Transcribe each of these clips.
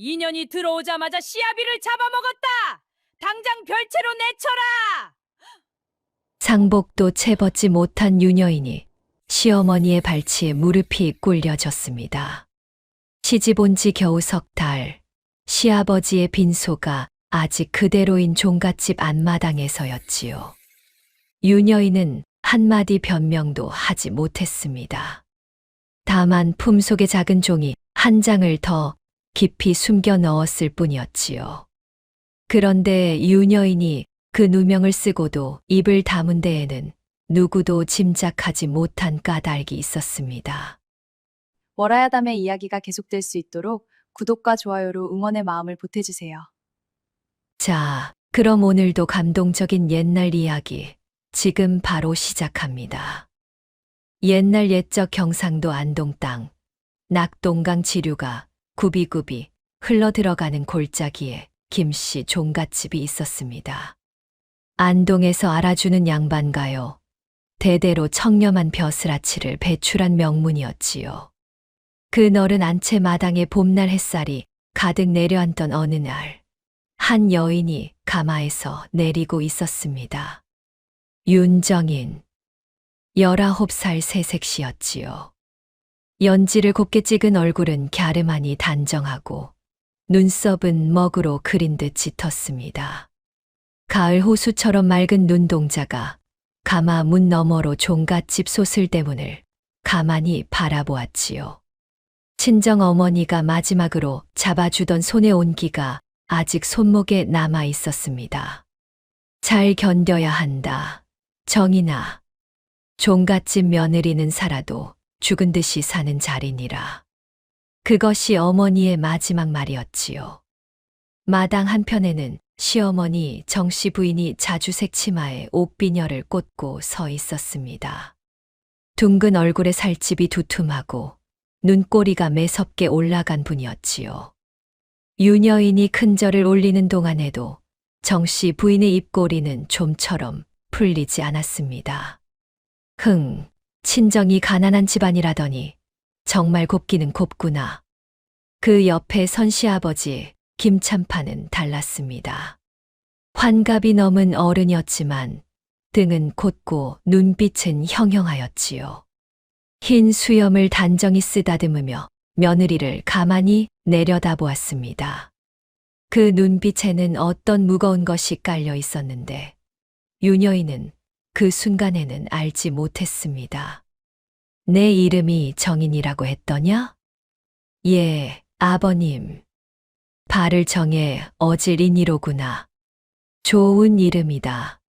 인연이 들어오자마자 씨아비를 잡아먹었다. 당장 별채로 내쳐라. 상복도 채 벗지 못한 유녀인이 시어머니의 발치에 무릎이 꿇려졌습니다. 시집 온 지 겨우 석 달, 시아버지의 빈소가 아직 그대로인 종갓집 앞마당에서였지요. 유녀인은 한마디 변명도 하지 못했습니다. 다만 품속의 작은 종이 한 장을 더 깊이 숨겨 넣었을 뿐이었지요. 그런데 유녀인이 그 누명을 쓰고도 입을 다문 데에는 누구도 짐작하지 못한 까닭이 있었습니다. 월화야담의 이야기가 계속될 수 있도록 구독과 좋아요로 응원의 마음을 보태주세요. 자, 그럼 오늘도 감동적인 옛날 이야기 지금 바로 시작합니다. 옛날 옛적 경상도 안동 땅, 낙동강 지류가 굽이굽이 흘러들어가는 골짜기에 김씨 종갓집이 있었습니다. 안동에서 알아주는 양반가요. 대대로 청렴한 벼슬아치를 배출한 명문이었지요. 그 너른 안채 마당에 봄날 햇살이 가득 내려앉던 어느 날, 한 여인이 가마에서 내리고 있었습니다. 윤정인, 19살 새색시였지요. 연지를 곱게 찍은 얼굴은 갸름하니 단정하고 눈썹은 먹으로 그린 듯 짙었습니다. 가을 호수처럼 맑은 눈동자가 가마 문 너머로 종갓집 소슬대문을 가만히 바라보았지요. 친정 어머니가 마지막으로 잡아주던 손의 온기가 아직 손목에 남아 있었습니다. 잘 견뎌야 한다. 정인아. 종갓집 며느리는 살아도 죽은 듯이 사는 자리니라. 그것이 어머니의 마지막 말이었지요. 마당 한편에는 시어머니 정씨 부인이 자주색 치마에 옷비녀를 꽂고 서 있었습니다. 둥근 얼굴에 살집이 두툼하고 눈꼬리가 매섭게 올라간 분이었지요. 유녀인이 큰절을 올리는 동안에도 정씨 부인의 입꼬리는 좀처럼 풀리지 않았습니다. 친정이 가난한 집안이라더니 정말 곱기는 곱구나. 그 옆에 선시아버지 김참판은 달랐습니다. 환갑이 넘은 어른이었지만 등은 곧고 눈빛은 형형하였지요. 흰 수염을 단정히 쓰다듬으며 며느리를 가만히 내려다보았습니다. 그 눈빛에는 어떤 무거운 것이 깔려 있었는데 유녀인은 그 순간에는 알지 못했습니다. 내 이름이 정인이라고 했더냐? 예, 아버님. 발을 정해 어질인이로구나. 좋은 이름이다.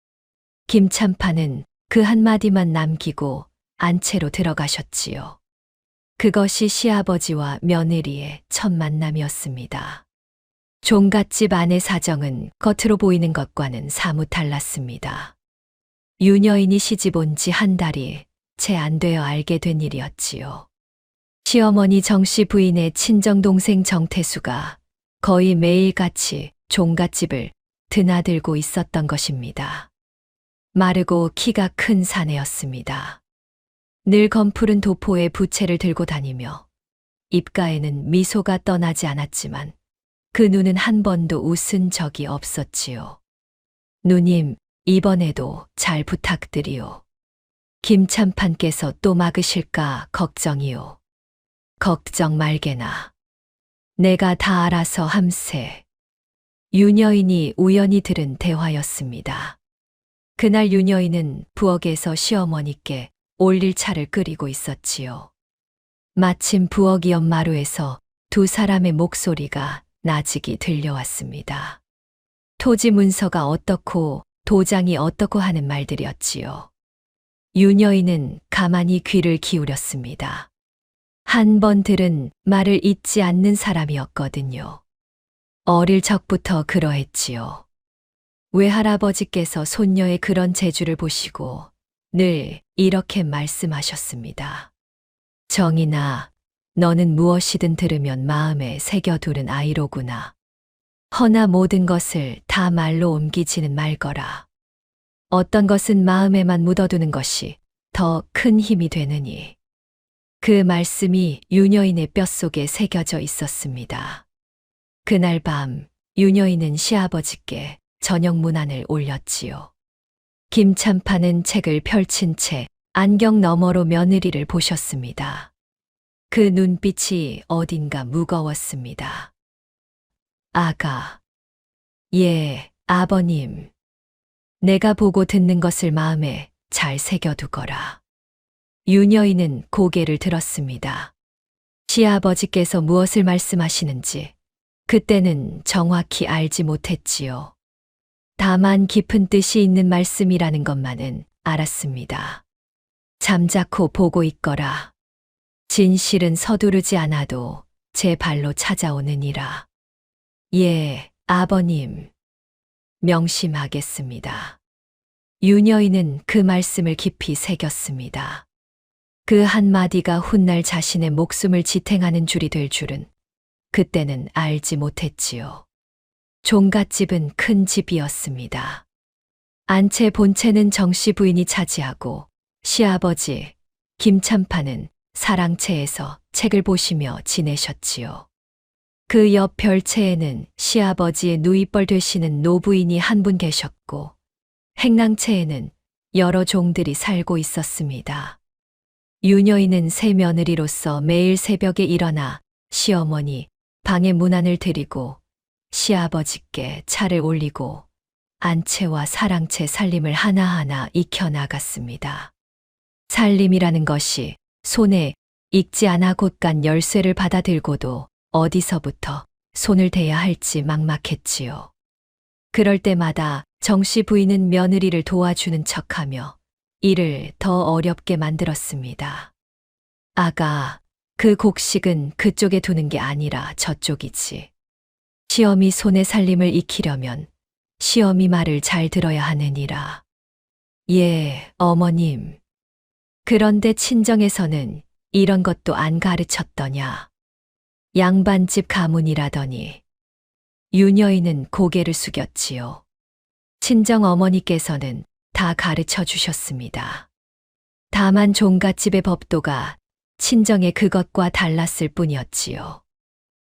김참판은 그 한마디만 남기고 안채로 들어가셨지요. 그것이 시아버지와 며느리의 첫 만남이었습니다. 종갓집 안의 사정은 겉으로 보이는 것과는 사뭇 달랐습니다. 유녀인이 시집 온 지 한 달이 채 안 되어 알게 된 일이었지요. 시어머니 정씨 부인의 친정동생 정태수가 거의 매일같이 종갓집을 드나들고 있었던 것입니다. 마르고 키가 큰 사내였습니다. 늘 검푸른 도포에 부채를 들고 다니며 입가에는 미소가 떠나지 않았지만 그 눈은 한 번도 웃은 적이 없었지요. 누님, 이번에도 잘 부탁드리오. 김참판께서 또 막으실까 걱정이오. 걱정 말게나. 내가 다 알아서 함세. 유녀인이 우연히 들은 대화였습니다. 그날 유녀인은 부엌에서 시어머니께 올릴 차를 끓이고 있었지요. 마침 부엌 옆 마루에서 두 사람의 목소리가 나직이 들려왔습니다. 토지 문서가 어떻고 도장이 어떻고 하는 말들이었지요. 유녀인은 가만히 귀를 기울였습니다. 한 번 들은 말을 잊지 않는 사람이었거든요. 어릴 적부터 그러했지요. 외할아버지께서 손녀의 그런 재주를 보시고 늘 이렇게 말씀하셨습니다. 정인아, 너는 무엇이든 들으면 마음에 새겨두는 아이로구나. 허나 모든 것을 다 말로 옮기지는 말거라. 어떤 것은 마음에만 묻어두는 것이 더 큰 힘이 되느니. 그 말씀이 유녀인의 뼛속에 새겨져 있었습니다. 그날 밤 윤여인은 시아버지께 저녁 문안을 올렸지요. 김참판은 책을 펼친 채 안경 너머로 며느리를 보셨습니다. 그 눈빛이 어딘가 무거웠습니다. 아가. 예, 아버님. 내가 보고 듣는 것을 마음에 잘 새겨두거라. 윤여인은 고개를 들었습니다. 시아버지께서 무엇을 말씀하시는지 그때는 정확히 알지 못했지요. 다만 깊은 뜻이 있는 말씀이라는 것만은 알았습니다. 잠자코 보고 있거라. 진실은 서두르지 않아도 제 발로 찾아오느니라. 예, 아버님. 명심하겠습니다. 윤여인은 그 말씀을 깊이 새겼습니다. 그 한마디가 훗날 자신의 목숨을 지탱하는 줄이 될 줄은 그때는 알지 못했지요. 종갓집은 큰 집이었습니다. 안채 본채는 정씨 부인이 차지하고 시아버지 김참판은 사랑채에서 책을 보시며 지내셨지요. 그 옆 별채에는 시아버지의 누이뻘 되시는 노부인이 한 분 계셨고 행랑채에는 여러 종들이 살고 있었습니다. 윤여인은 새 며느리로서 매일 새벽에 일어나 시어머니 방에 문안을 드리고 시아버지께 차를 올리고 안채와 사랑채 살림을 하나하나 익혀나갔습니다. 살림이라는 것이 손에 익지 않아 곧간 열쇠를 받아들고도 어디서부터 손을 대야 할지 막막했지요. 그럴 때마다 정씨 부인은 며느리를 도와주는 척하며 일을 더 어렵게 만들었습니다. 아가, 그 곡식은 그쪽에 두는 게 아니라 저쪽이지. 시어미 손에 살림을 익히려면 시어미 말을 잘 들어야 하느니라. 예, 어머님. 그런데 친정에서는 이런 것도 안 가르쳤더냐. 양반집 가문이라더니. 윤여인은 고개를 숙였지요. 친정 어머니께서는 다 가르쳐 주셨습니다. 다만 종갓집의 법도가 친정의 그것과 달랐을 뿐이었지요.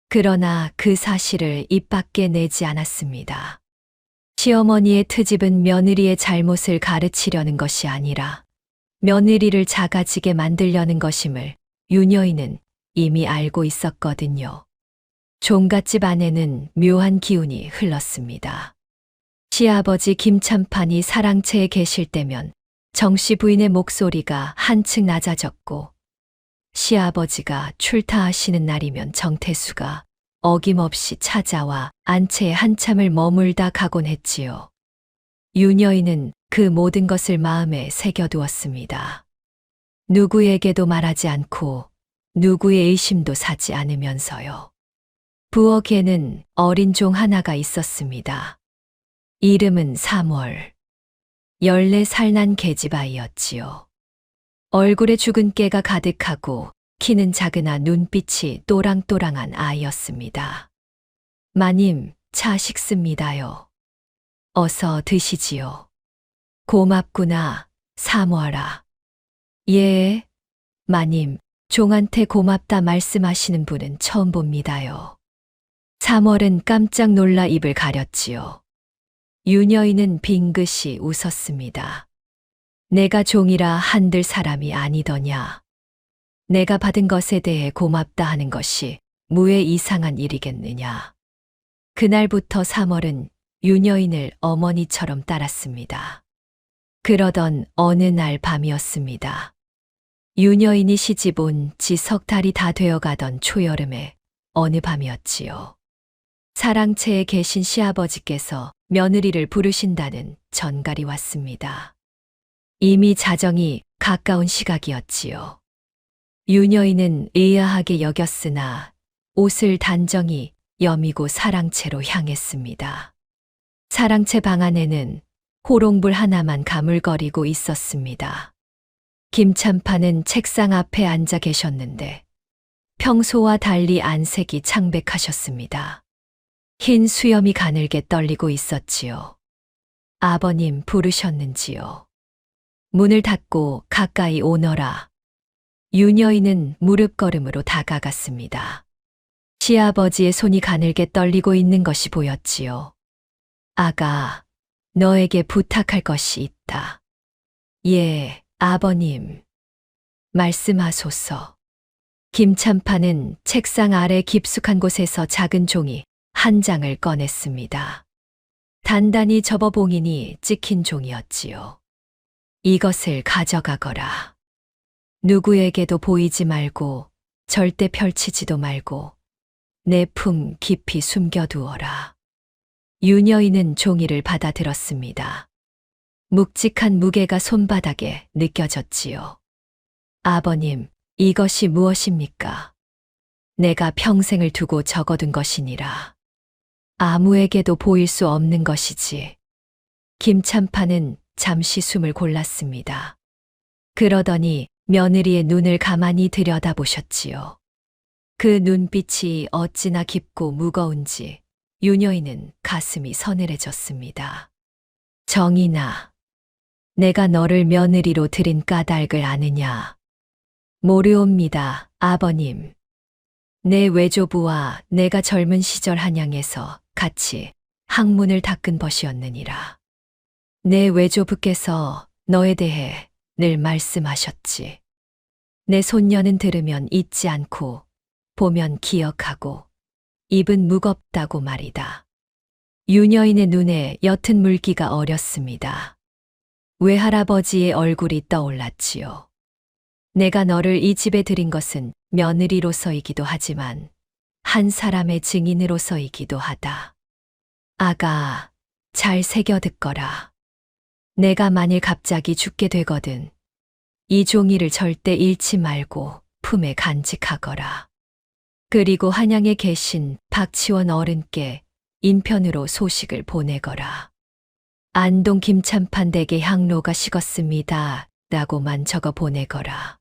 그러나 그 사실을 입 밖에 내지 않았습니다. 시어머니의 트집은 며느리의 잘못을 가르치려는 것이 아니라 며느리를 작아지게 만들려는 것임을 윤여인은 이미 알고 있었거든요. 종갓집 안에는 묘한 기운이 흘렀습니다. 시아버지 김참판이 사랑채에 계실 때면 정씨 부인의 목소리가 한층 낮아졌고 시아버지가 출타하시는 날이면 정태수가 어김없이 찾아와 안채에 한참을 머물다 가곤 했지요. 윤여인은 그 모든 것을 마음에 새겨두었습니다. 누구에게도 말하지 않고 누구의 의심도 사지 않으면서요. 부엌에는 어린 종 하나가 있었습니다. 이름은 3월. 14살 난 계집아이였지요. 얼굴에 죽은 깨가 가득하고 키는 작으나 눈빛이 또랑또랑한 아이였습니다. 마님, 차 식습니다요. 어서 드시지요. 고맙구나, 3월아. 예, 마님, 종한테 고맙다 말씀하시는 분은 처음 봅니다요. 3월은 깜짝 놀라 입을 가렸지요. 윤여인은 빙긋이 웃었습니다. 내가 종이라 한들 사람이 아니더냐. 내가 받은 것에 대해 고맙다 하는 것이 무에 이상한 일이겠느냐. 그날부터 3월은 윤여인을 어머니처럼 따랐습니다. 그러던 어느 날 밤이었습니다. 윤여인이 시집 온 지 석 달이 다 되어가던 초여름에 어느 밤이었지요. 사랑채에 계신 시아버지께서 며느리를 부르신다는 전갈이 왔습니다. 이미 자정이 가까운 시각이었지요. 윤여인은 의아하게 여겼으나 옷을 단정히 여미고 사랑채로 향했습니다. 사랑채 방 안에는 호롱불 하나만 가물거리고 있었습니다. 김참판은 책상 앞에 앉아 계셨는데 평소와 달리 안색이 창백하셨습니다. 흰 수염이 가늘게 떨리고 있었지요. 아버님 부르셨는지요. 문을 닫고 가까이 오너라. 윤여인은 무릎걸음으로 다가갔습니다. 시아버지의 손이 가늘게 떨리고 있는 것이 보였지요. 아가, 너에게 부탁할 것이 있다. 예, 아버님. 말씀하소서. 김참판은 책상 아래 깊숙한 곳에서 작은 종이 한 장을 꺼냈습니다. 단단히 접어봉인이 찍힌 종이었지요. 이것을 가져가거라. 누구에게도 보이지 말고 절대 펼치지도 말고 내 품 깊이 숨겨두어라. 유녀인은 종이를 받아들었습니다. 묵직한 무게가 손바닥에 느껴졌지요. 아버님, 이것이 무엇입니까? 내가 평생을 두고 적어둔 것이니라. 아무에게도 보일 수 없는 것이지. 김참판은 잠시 숨을 골랐습니다. 그러더니 며느리의 눈을 가만히 들여다보셨지요. 그 눈빛이 어찌나 깊고 무거운지 유녀인은 가슴이 서늘해졌습니다. 정인아, 내가 너를 며느리로 들인 까닭을 아느냐? 모르옵니다, 아버님. 내 외조부와 내가 젊은 시절 한양에서 같이 학문을 닦은 벗이었느니라. 내 외조부께서 너에 대해 늘 말씀하셨지. 내 손녀는 들으면 잊지 않고 보면 기억하고 입은 무겁다고 말이다. 유녀인의 눈에 옅은 물기가 어렸습니다. 외할아버지의 얼굴이 떠올랐지요. 내가 너를 이 집에 들인 것은 며느리로서이기도 하지만 한 사람의 증인으로서이기도 하다. 아가, 잘 새겨 듣거라. 내가 만일 갑자기 죽게 되거든 이 종이를 절대 잃지 말고 품에 간직하거라. 그리고 한양에 계신 박치원 어른께 인편으로 소식을 보내거라. 안동 김참판 댁의 향로가 식었습니다. 라고만 적어 보내거라.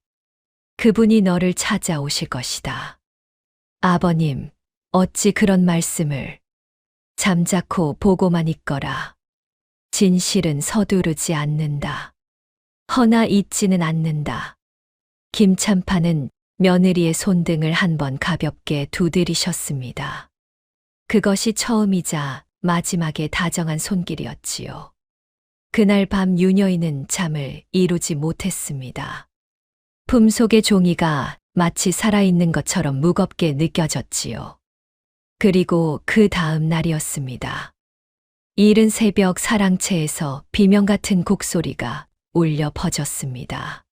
그분이 너를 찾아오실 것이다. 아버님, 어찌 그런 말씀을. 잠자코 보고만 있거라. 진실은 서두르지 않는다. 허나 잊지는 않는다. 김참판은 며느리의 손등을 한번 가볍게 두드리셨습니다. 그것이 처음이자 마지막에 다정한 손길이었지요. 그날 밤 유녀인은 잠을 이루지 못했습니다. 품속의 종이가 마치 살아있는 것처럼 무겁게 느껴졌지요. 그리고 그 다음 날이었습니다. 이른 새벽 사랑채에서 비명 같은 곡소리가 울려 퍼졌습니다.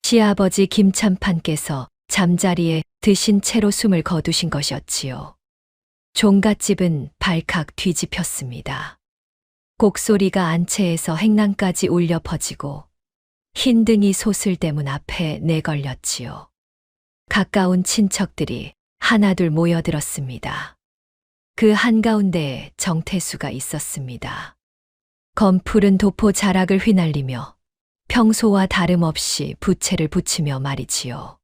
시아버지 김참판께서 잠자리에 드신 채로 숨을 거두신 것이었지요. 종갓집은 발칵 뒤집혔습니다. 곡소리가 안채에서 행랑까지 울려 퍼지고 흰등이 소슬대문 앞에 내걸렸지요. 가까운 친척들이 하나둘 모여들었습니다. 그 한가운데에 정태수가 있었습니다. 검푸른 도포 자락을 휘날리며 평소와 다름없이 부채를 붙이며 말이지요.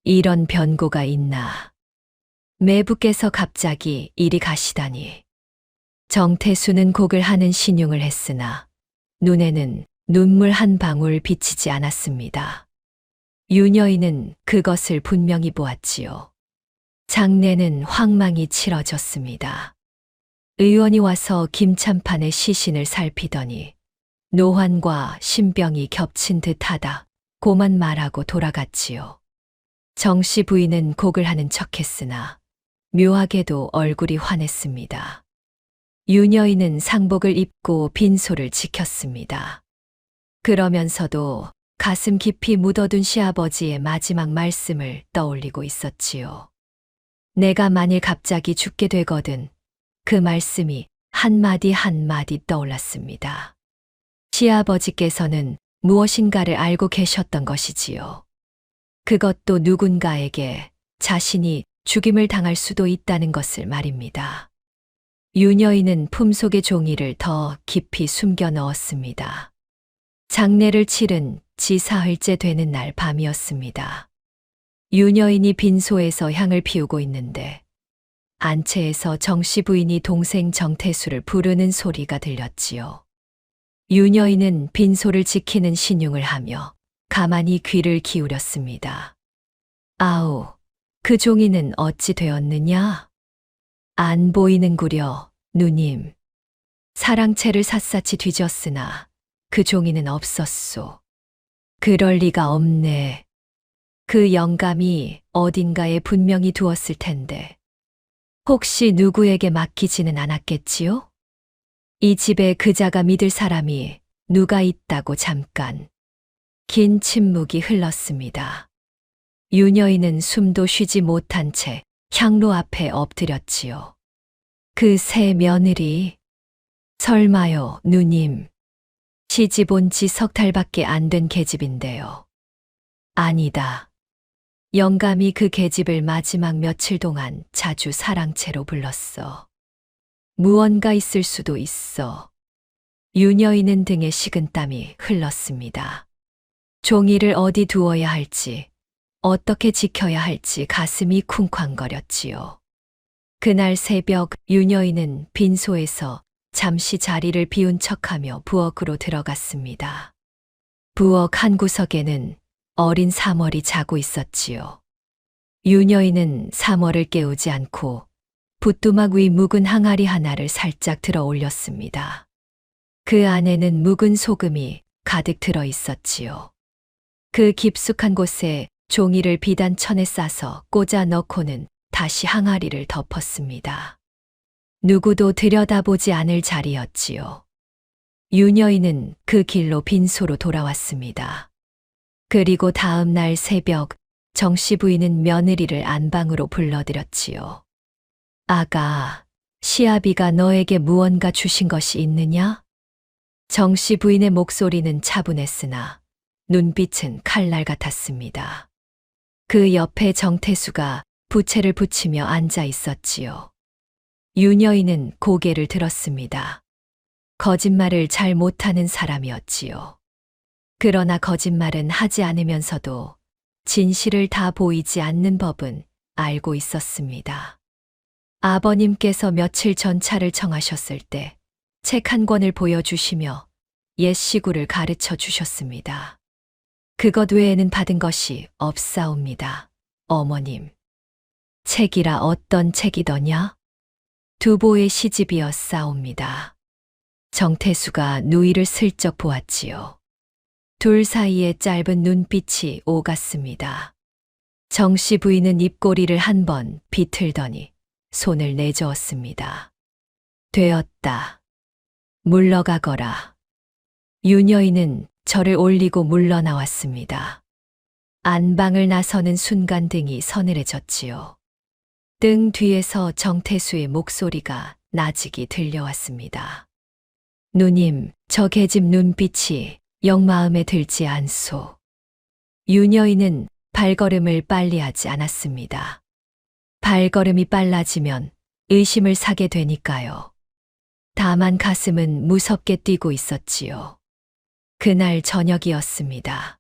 이런 변고가 있나. 매부께서 갑자기 이리 가시다니. 정태수는 곡을 하는 신용을 했으나 눈에는 눈물 한 방울 비치지 않았습니다. 유녀인은 그것을 분명히 보았지요. 장내는 황망이 치러졌습니다. 의원이 와서 김참판의 시신을 살피더니 노환과 신병이 겹친 듯하다 고만 말하고 돌아갔지요. 정씨 부인은 곡을 하는 척했으나 묘하게도 얼굴이 환했습니다. 유녀인은 상복을 입고 빈소를 지켰습니다. 그러면서도 가슴 깊이 묻어둔 시아버지의 마지막 말씀을 떠올리고 있었지요. 내가 만일 갑자기 죽게 되거든 그 말씀이 한마디 한마디 떠올랐습니다. 시아버지께서는 무엇인가를 알고 계셨던 것이지요. 그것도 누군가에게 자신이 죽임을 당할 수도 있다는 것을 말입니다. 유녀인은 품속의 종이를 더 깊이 숨겨 넣었습니다. 장례를 치른 지 사흘째 되는 날 밤이었습니다. 유녀인이 빈소에서 향을 피우고 있는데 안채에서 정씨 부인이 동생 정태수를 부르는 소리가 들렸지요. 유녀인은 빈소를 지키는 신용을 하며 가만히 귀를 기울였습니다. 아우, 그 종이는 어찌 되었느냐? 안 보이는구려, 누님. 사랑채를 샅샅이 뒤졌으나 그 종이는 없었소. 그럴 리가 없네. 그 영감이 어딘가에 분명히 두었을 텐데. 혹시 누구에게 맡기지는 않았겠지요? 이 집에 그자가 믿을 사람이 누가 있다고 잠깐. 긴 침묵이 흘렀습니다. 유녀인은 숨도 쉬지 못한 채 향로 앞에 엎드렸지요. 그 새 며느리. 설마요, 누님. 시집 온 지 석 달밖에 안 된 계집인데요. 아니다. 영감이 그 계집을 마지막 며칠 동안 자주 사랑채로 불렀어. 무언가 있을 수도 있어. 유녀인은 등에 식은땀이 흘렀습니다. 종이를 어디 두어야 할지, 어떻게 지켜야 할지 가슴이 쿵쾅거렸지요. 그날 새벽 유녀인은 빈소에서 잠시 자리를 비운 척하며 부엌으로 들어갔습니다. 부엌 한 구석에는 어린 사월이 자고 있었지요. 유녀인은 사월을 깨우지 않고 붓두막 위 묵은 항아리 하나를 살짝 들어 올렸습니다. 그 안에는 묵은 소금이 가득 들어 있었지요. 그 깊숙한 곳에 종이를 비단천에 싸서 꽂아 넣고는 다시 항아리를 덮었습니다. 누구도 들여다보지 않을 자리였지요. 유녀인은 그 길로 빈소로 돌아왔습니다. 그리고 다음 날 새벽 정씨 부인은 며느리를 안방으로 불러들였지요. 아가, 시아비가 너에게 무언가 주신 것이 있느냐? 정씨 부인의 목소리는 차분했으나 눈빛은 칼날 같았습니다. 그 옆에 정태수가 부채를 붙이며 앉아 있었지요. 유녀인은 고개를 들었습니다. 거짓말을 잘 못하는 사람이었지요. 그러나 거짓말은 하지 않으면서도 진실을 다 보이지 않는 법은 알고 있었습니다. 아버님께서 며칠 전 차를 청하셨을 때 책 한 권을 보여주시며 옛 시구를 가르쳐 주셨습니다. 그것 외에는 받은 것이 없사옵니다, 어머님. 책이라 어떤 책이더냐? 두보의 시집이었사옵니다. 정태수가 누이를 슬쩍 보았지요. 둘 사이에 짧은 눈빛이 오갔습니다. 정씨 부인은 입꼬리를 한 번 비틀더니 손을 내저었습니다. 되었다. 물러가거라. 유녀인은 저를 올리고 물러나왔습니다. 안방을 나서는 순간 등이 서늘해졌지요. 등 뒤에서 정태수의 목소리가 나직이 들려왔습니다. 누님, 저 계집 눈빛이 영 마음에 들지 않소. 유녀인은 발걸음을 빨리 하지 않았습니다. 발걸음이 빨라지면 의심을 사게 되니까요. 다만 가슴은 무섭게 뛰고 있었지요. 그날 저녁이었습니다.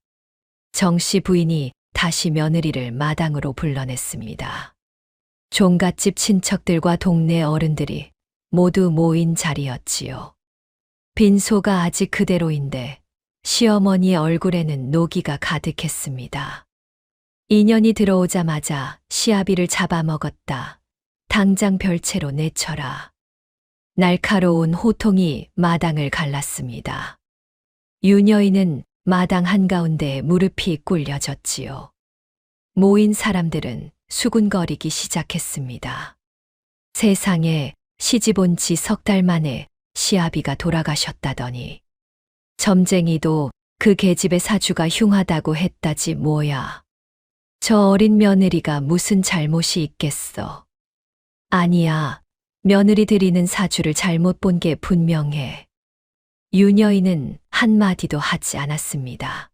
정씨 부인이 다시 며느리를 마당으로 불러냈습니다. 종갓집 친척들과 동네 어른들이 모두 모인 자리였지요. 빈소가 아직 그대로인데 시어머니의 얼굴에는 노기가 가득했습니다. 인연이 들어오자마자 시아비를 잡아먹었다. 당장 별채로 내쳐라. 날카로운 호통이 마당을 갈랐습니다. 유녀인은 마당 한가운데에 무릎이 꿇려졌지요. 모인 사람들은 수군거리기 시작했습니다. 세상에 시집 온 지 석 달 만에 시아비가 돌아가셨다더니 점쟁이도 그 계집의 사주가 흉하다고 했다지 뭐야. 저 어린 며느리가 무슨 잘못이 있겠어. 아니야, 며느리 드리는 사주를 잘못 본 게 분명해. 유녀인은 한마디도 하지 않았습니다.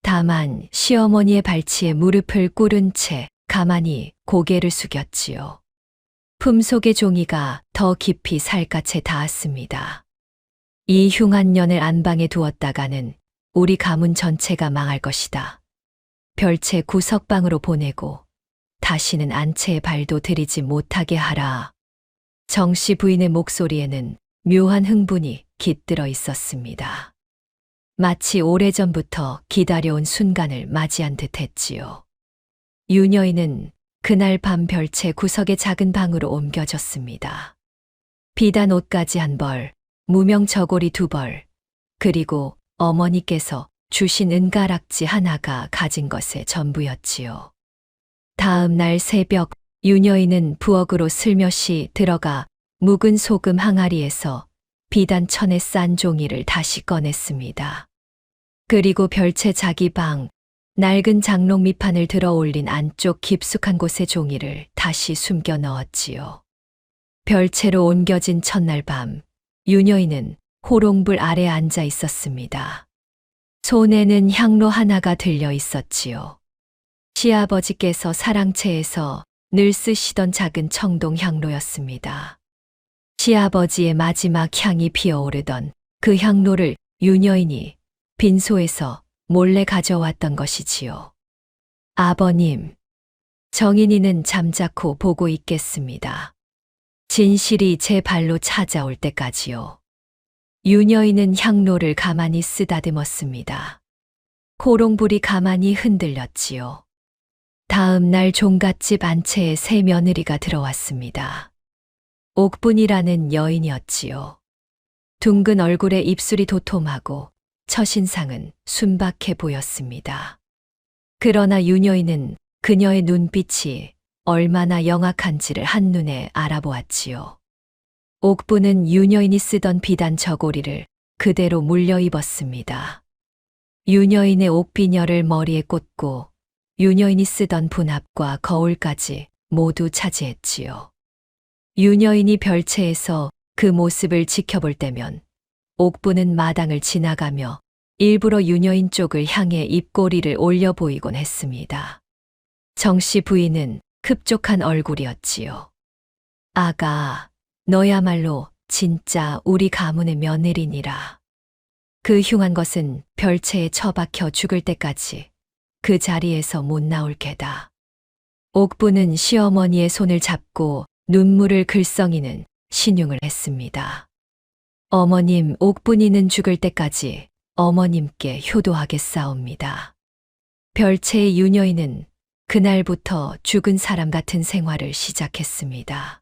다만 시어머니의 발치에 무릎을 꿇은 채 가만히 고개를 숙였지요. 품속의 종이가 더 깊이 살갗에 닿았습니다. 이 흉한 년을 안방에 두었다가는 우리 가문 전체가 망할 것이다. 별채 구석방으로 보내고 다시는 안채에 발도 들이지 못하게 하라. 정씨 부인의 목소리에는 묘한 흥분이 깃들어 있었습니다. 마치 오래전부터 기다려온 순간을 맞이한 듯 했지요. 유녀인은 그날 밤 별채 구석의 작은 방으로 옮겨졌습니다. 비단 옷가지 한 벌, 무명 저고리 두 벌, 그리고 어머니께서 주신 은가락지 하나가 가진 것의 전부였지요. 다음 날 새벽 유녀인은 부엌으로 슬며시 들어가 묵은 소금 항아리에서 비단 천에 싼 종이를 다시 꺼냈습니다. 그리고 별채 자기 방, 낡은 장롱 밑판을 들어 올린 안쪽 깊숙한 곳에 종이를 다시 숨겨 넣었지요. 별채로 옮겨진 첫날 밤, 유녀인은 호롱불 아래 앉아 있었습니다. 손에는 향로 하나가 들려 있었지요. 시아버지께서 사랑채에서 늘 쓰시던 작은 청동 향로였습니다. 시아버지의 마지막 향이 피어오르던 그 향로를 유녀인이 빈소에서 몰래 가져왔던 것이지요. 아버님, 정인이는 잠자코 보고 있겠습니다. 진실이 제 발로 찾아올 때까지요. 유녀인은 향로를 가만히 쓰다듬었습니다. 호롱불이 가만히 흔들렸지요. 다음 날 종갓집 안채에 새 며느리가 들어왔습니다. 옥분이라는 여인이었지요. 둥근 얼굴에 입술이 도톰하고 첫인상은 순박해 보였습니다. 그러나 유녀인은 그녀의 눈빛이 얼마나 영악한지를 한눈에 알아보았지요. 옥분은 유녀인이 쓰던 비단 저고리를 그대로 물려 입었습니다. 유녀인의 옥비녀를 머리에 꽂고 유녀인이 쓰던 분합과 거울까지 모두 차지했지요. 유녀인이 별채에서 그 모습을 지켜볼 때면 옥분은 마당을 지나가며 일부러 유녀인 쪽을 향해 입꼬리를 올려 보이곤 했습니다. 정씨 부인은 흡족한 얼굴이었지요. 아가, 너야말로 진짜 우리 가문의 며느리니라. 그 흉한 것은 별채에 처박혀 죽을 때까지 그 자리에서 못 나올 게다. 옥부는 시어머니의 손을 잡고 눈물을 글썽이는 신용을 했습니다. 어머님, 옥분이는 죽을 때까지 어머님께 효도하겠사옵니다. 별채의 유녀인은 그날부터 죽은 사람 같은 생활을 시작했습니다.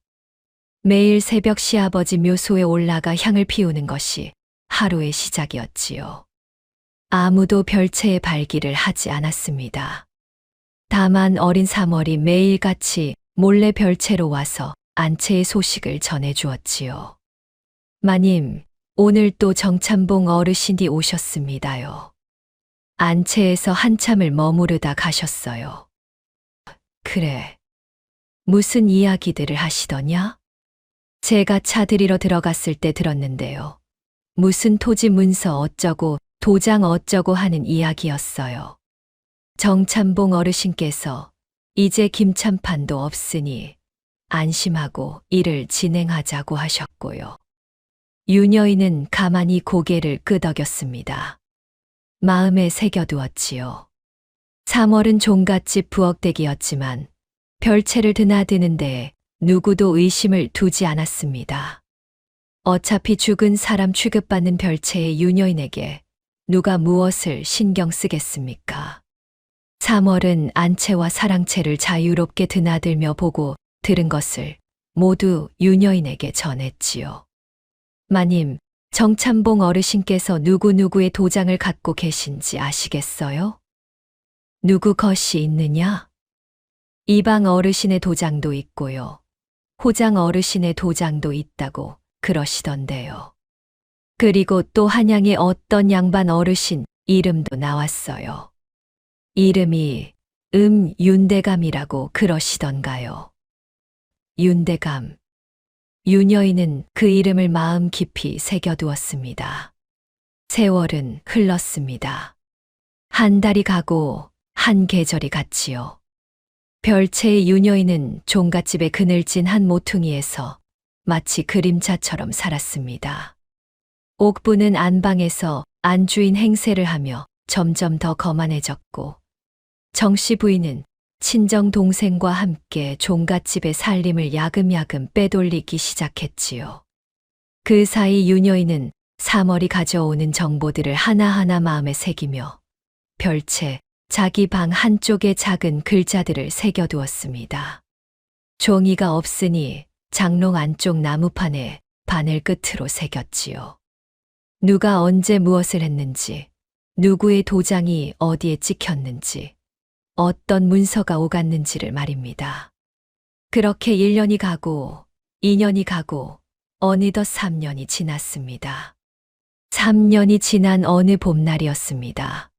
매일 새벽 시아버지 묘소에 올라가 향을 피우는 것이 하루의 시작이었지요. 아무도 별채의 발기를 하지 않았습니다. 다만 어린 사월이 매일같이 몰래 별채로 와서 안채의 소식을 전해주었지요. 마님, 오늘 또 정참봉 어르신이 오셨습니다요. 안채에서 한참을 머무르다 가셨어요. 그래. 무슨 이야기들을 하시더냐? 제가 차들이러 들어갔을 때 들었는데요. 무슨 토지 문서 어쩌고 도장 어쩌고 하는 이야기였어요. 정참봉 어르신께서 이제 김참판도 없으니 안심하고 일을 진행하자고 하셨고요. 유녀인은 가만히 고개를 끄덕였습니다. 마음에 새겨두었지요. 3월은 종갓집 부엌댁이었지만 별채를 드나드는 데에 누구도 의심을 두지 않았습니다. 어차피 죽은 사람 취급받는 별채의 유녀인에게 누가 무엇을 신경 쓰겠습니까? 3월은 안채와 사랑채를 자유롭게 드나들며 보고 들은 것을 모두 유녀인에게 전했지요. 마님, 정참봉 어르신께서 누구누구의 도장을 갖고 계신지 아시겠어요? 누구 것이 있느냐? 이방 어르신의 도장도 있고요. 호장 어르신의 도장도 있다고 그러시던데요. 그리고 또 한양의 어떤 양반 어르신 이름도 나왔어요. 이름이 윤대감이라고 그러시던가요. 윤대감. 유녀인은 그 이름을 마음 깊이 새겨두었습니다. 세월은 흘렀습니다. 한 달이 가고 한 계절이 갔지요. 별채의 유녀인은 종갓집의 그늘진 한 모퉁이에서 마치 그림자처럼 살았습니다. 옥부는 안방에서 안주인 행세를 하며 점점 더 거만해졌고, 정씨 부인은 친정 동생과 함께 종갓집의 살림을 야금야금 빼돌리기 시작했지요. 그 사이 유녀인은 3월이 가져오는 정보들을 하나하나 마음에 새기며 별채, 자기 방 한쪽에 작은 글자들을 새겨두었습니다. 종이가 없으니 장롱 안쪽 나무판에 바늘 끝으로 새겼지요. 누가 언제 무엇을 했는지, 누구의 도장이 어디에 찍혔는지, 어떤 문서가 오갔는지를 말입니다. 그렇게 1년이 가고 2년이 가고 어느덧 3년이 지났습니다. 3년이 지난 어느 봄날이었습니다.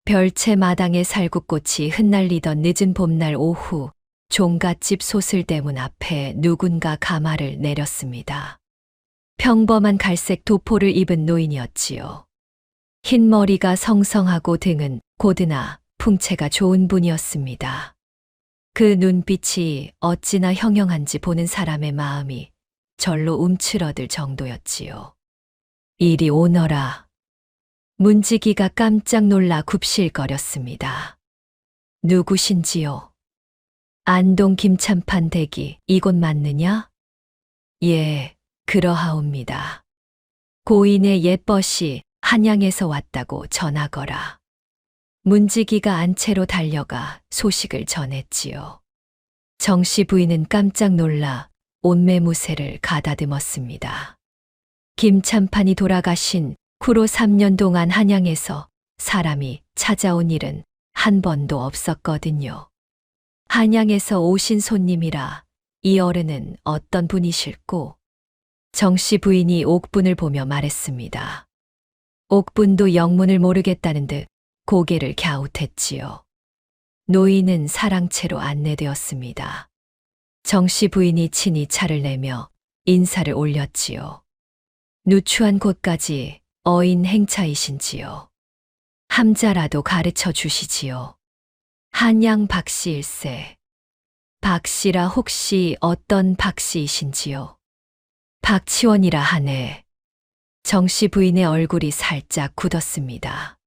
별채 마당에 살구꽃이 흩날리던 늦은 봄날 오후, 종갓집 소슬대문 앞에 누군가 가마를 내렸습니다. 평범한 갈색 도포를 입은 노인이었지요. 흰 머리가 성성하고 등은 고드나 풍채가 좋은 분이었습니다. 그 눈빛이 어찌나 형형한지 보는 사람의 마음이 절로 움츠러들 정도였지요. 이리 오너라. 문지기가 깜짝 놀라 굽실거렸습니다. 누구신지요? 안동 김참판 댁이 이곳 맞느냐? 예, 그러하옵니다. 고인의 옛벗이 한양에서 왔다고 전하거라. 문지기가 안채로 달려가 소식을 전했지요. 정씨 부인은 깜짝 놀라 옷매무새를 가다듬었습니다. 김참판이 돌아가신 후로 3년 동안 한양에서 사람이 찾아온 일은 한 번도 없었거든요. 한양에서 오신 손님이라 이 어른은 어떤 분이실꼬? 정씨 부인이 옥분을 보며 말했습니다. 옥분도 영문을 모르겠다는 듯 고개를 갸웃했지요. 노인은 사랑채로 안내되었습니다. 정씨 부인이 친히 차를 내며 인사를 올렸지요. 누추한 곳까지 어인 행차이신지요. 함자라도 가르쳐 주시지요. 한양 박씨일세. 박씨라 혹시 어떤 박씨이신지요? 박치원이라 하네. 정씨 부인의 얼굴이 살짝 굳었습니다.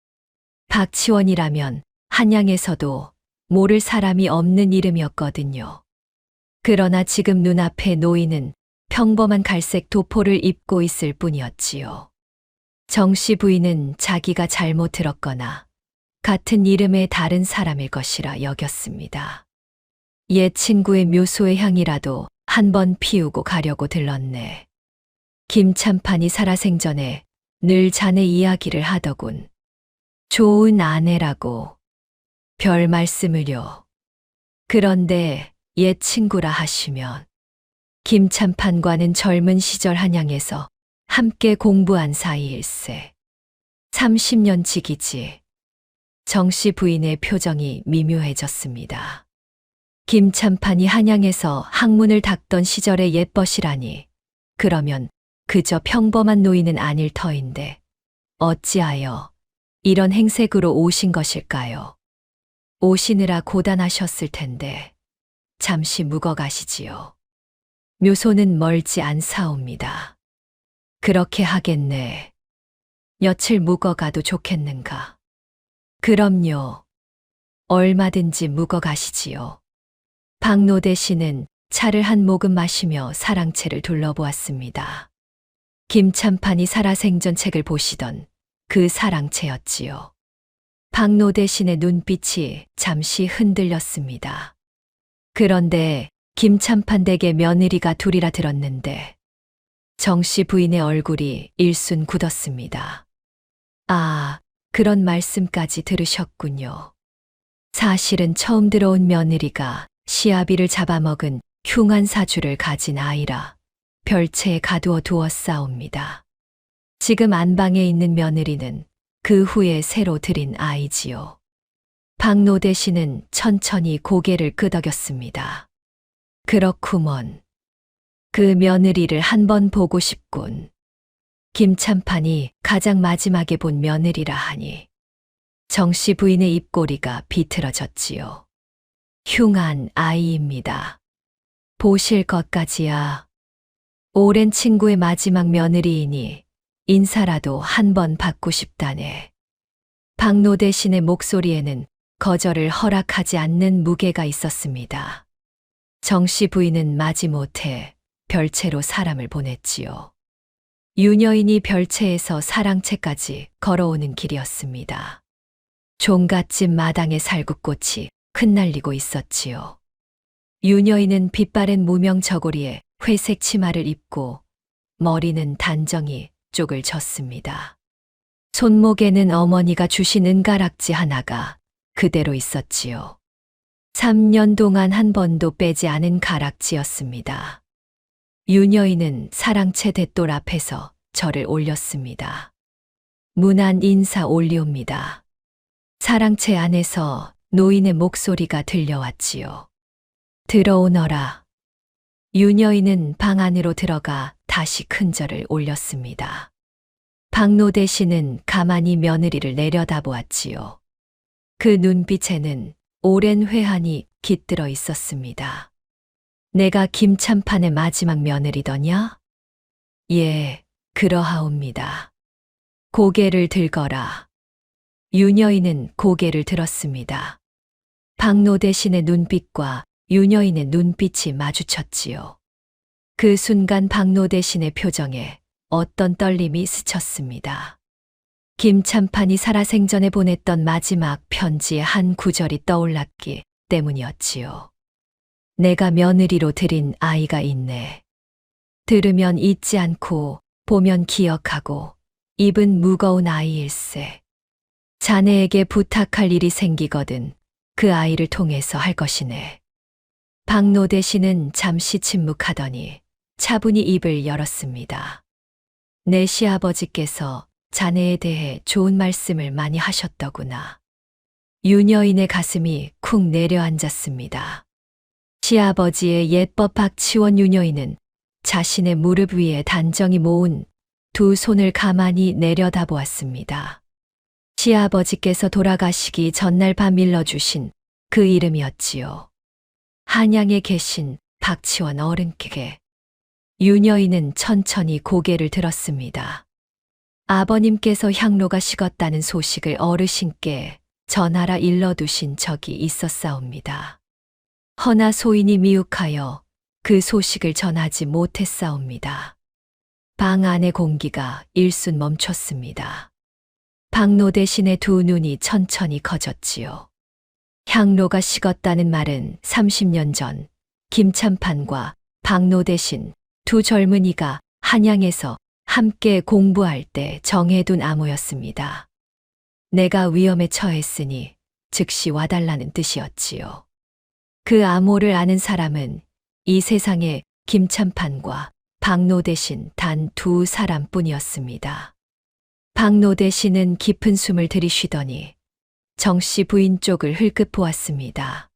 박치원이라면 한양에서도 모를 사람이 없는 이름이었거든요. 그러나 지금 눈앞에 노인은 평범한 갈색 도포를 입고 있을 뿐이었지요. 정씨 부인은 자기가 잘못 들었거나 같은 이름의 다른 사람일 것이라 여겼습니다. 옛 친구의 묘소의 향이라도 한번 피우고 가려고 들렀네. 김참판이 살아생전에 늘 자네 이야기를 하더군. 좋은 아내라고. 별 말씀을요. 그런데 옛 친구라 하시면 김참판과는 젊은 시절 한양에서 함께 공부한 사이일세. 30년 지기지. 정씨 부인의 표정이 미묘해졌습니다. 김참판이 한양에서 학문을 닦던 시절의 옛벗이라니 그러면 그저 평범한 노인은 아닐 터인데 어찌하여 이런 행색으로 오신 것일까요? 오시느라 고단하셨을 텐데 잠시 묵어 가시지요. 묘소는 멀지 않사옵니다. 그렇게 하겠네. 며칠 묵어 가도 좋겠는가? 그럼요. 얼마든지 묵어 가시지요. 박노대 씨는 차를 한 모금 마시며 사랑채를 둘러보았습니다. 김참판이 살아생전 책을 보시던 그 사랑채였지요. 박노대 씨의 눈빛이 잠시 흔들렸습니다. 그런데 김참판 댁의 며느리가 둘이라 들었는데 정씨 부인의 얼굴이 일순 굳었습니다. 아, 그런 말씀까지 들으셨군요. 사실은 처음 들어온 며느리가 시아비를 잡아먹은 흉한 사주를 가진 아이라 별채에 가두어 두었사옵니다. 지금 안방에 있는 며느리는 그 후에 새로 들인 아이지요. 박노대 씨는 천천히 고개를 끄덕였습니다. 그렇구먼. 그 며느리를 한번 보고 싶군. 김참판이 가장 마지막에 본 며느리라 하니 정씨 부인의 입꼬리가 비틀어졌지요. 흉한 아이입니다. 보실 것까지야. 오랜 친구의 마지막 며느리이니 인사라도 한번 받고 싶다네. 박노대 씨의 목소리에는 거절을 허락하지 않는 무게가 있었습니다. 정씨 부인은 마지못해 별채로 사람을 보냈지요. 유녀인이 별채에서 사랑채까지 걸어오는 길이었습니다. 종갓집 마당에 살구꽃이 흩날리고 있었지요. 유녀인은 빛바랜 무명 저고리에 회색 치마를 입고 머리는 단정히 쪽을 졌습니다. 손목에는 어머니가 주신 은가락지 하나가 그대로 있었지요. 3년 동안 한 번도 빼지 않은 가락지였습니다. 유녀인은 사랑채 돛돌 앞에서 절을 올렸습니다. 문안 인사 올리옵니다. 사랑채 안에서 노인의 목소리가 들려왔지요. 들어오너라. 유녀인은 방 안으로 들어가 다시 큰 절을 올렸습니다. 박노대 씨는 가만히 며느리를 내려다보았지요. 그 눈빛에는 오랜 회한이 깃들어 있었습니다. 내가 김참판의 마지막 며느리더냐? 예, 그러하옵니다. 고개를 들거라. 유녀인은 고개를 들었습니다. 박노대 씨의 눈빛과 유녀인의 눈빛이 마주쳤지요. 그 순간 박노대 씨의 표정에 어떤 떨림이 스쳤습니다. 김참판이 살아생전에 보냈던 마지막 편지의 한 구절이 떠올랐기 때문이었지요. 내가 며느리로 들인 아이가 있네. 들으면 잊지 않고 보면 기억하고 입은 무거운 아이일세. 자네에게 부탁할 일이 생기거든 그 아이를 통해서 할 것이네. 박노대 씨는 잠시 침묵하더니 차분히 입을 열었습니다. 내 시아버지께서 자네에 대해 좋은 말씀을 많이 하셨더구나. 유녀인의 가슴이 쿵 내려앉았습니다. 시아버지의 예법 박치원 유녀인은 자신의 무릎 위에 단정히 모은 두 손을 가만히 내려다보았습니다. 시아버지께서 돌아가시기 전날 밤 일러주신 그 이름이었지요. 한양에 계신 박치원 어른께. 유녀인은 천천히 고개를 들었습니다. 아버님께서 향로가 식었다는 소식을 어르신께 전하라 일러두신 적이 있었사옵니다. 허나 소인이 미혹하여 그 소식을 전하지 못했사옵니다. 방 안의 공기가 일순 멈췄습니다. 박노대 신의 두 눈이 천천히 커졌지요. 향로가 식었다는 말은 30년 전 김참판과 박노대 신 두 젊은이가 한양에서 함께 공부할 때 정해둔 암호였습니다. 내가 위험에 처했으니 즉시 와달라는 뜻이었지요. 그 암호를 아는 사람은 이 세상에 김참판과 박노대 신 단 두 사람뿐이었습니다. 박노대 씨는 깊은 숨을 들이쉬더니 정씨 부인 쪽을 흘끗 보았습니다.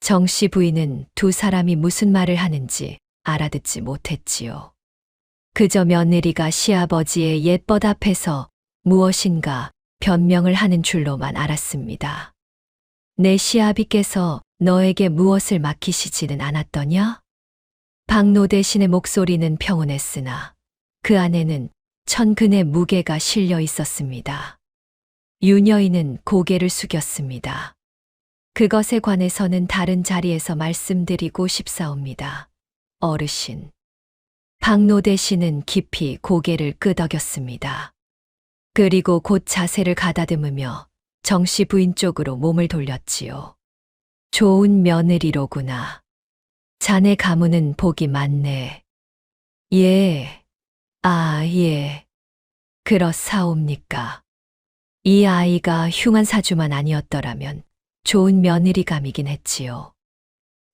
정씨 부인은 두 사람이 무슨 말을 하는지 알아듣지 못했지요. 그저 며느리가 시아버지의 옛벗 앞에서 무엇인가 변명을 하는 줄로만 알았습니다. 내 시아비께서 너에게 무엇을 맡기시지는 않았더냐? 박노대 신의 목소리는 평온했으나 그 안에는 천근의 무게가 실려 있었습니다. 유녀인은 고개를 숙였습니다. 그것에 관해서는 다른 자리에서 말씀드리고 싶사옵니다. 어르신. 박노대 씨는 깊이 고개를 끄덕였습니다. 그리고 곧 자세를 가다듬으며 정씨 부인 쪽으로 몸을 돌렸지요. 좋은 며느리로구나. 자네 가문은 복이 많네. 예. 아, 예. 그렇사옵니까. 이 아이가 흉한 사주만 아니었더라면 좋은 며느리감이긴 했지요.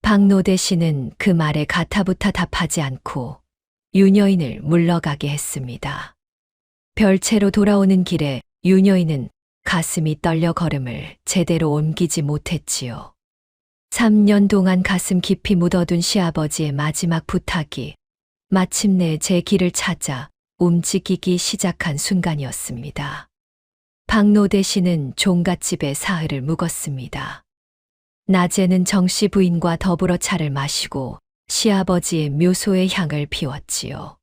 박노대 씨는 그 말에 가타부타 답하지 않고 유녀인을 물러가게 했습니다. 별채로 돌아오는 길에 유녀인은 가슴이 떨려 걸음을 제대로 옮기지 못했지요. 3년 동안 가슴 깊이 묻어둔 시아버지의 마지막 부탁이 마침내 제 길을 찾아 움직이기 시작한 순간이었습니다. 박노대 씨는 종갓집에 사흘을 묵었습니다. 낮에는 정씨 부인과 더불어 차를 마시고 시아버지의 묘소의 향을 피웠지요.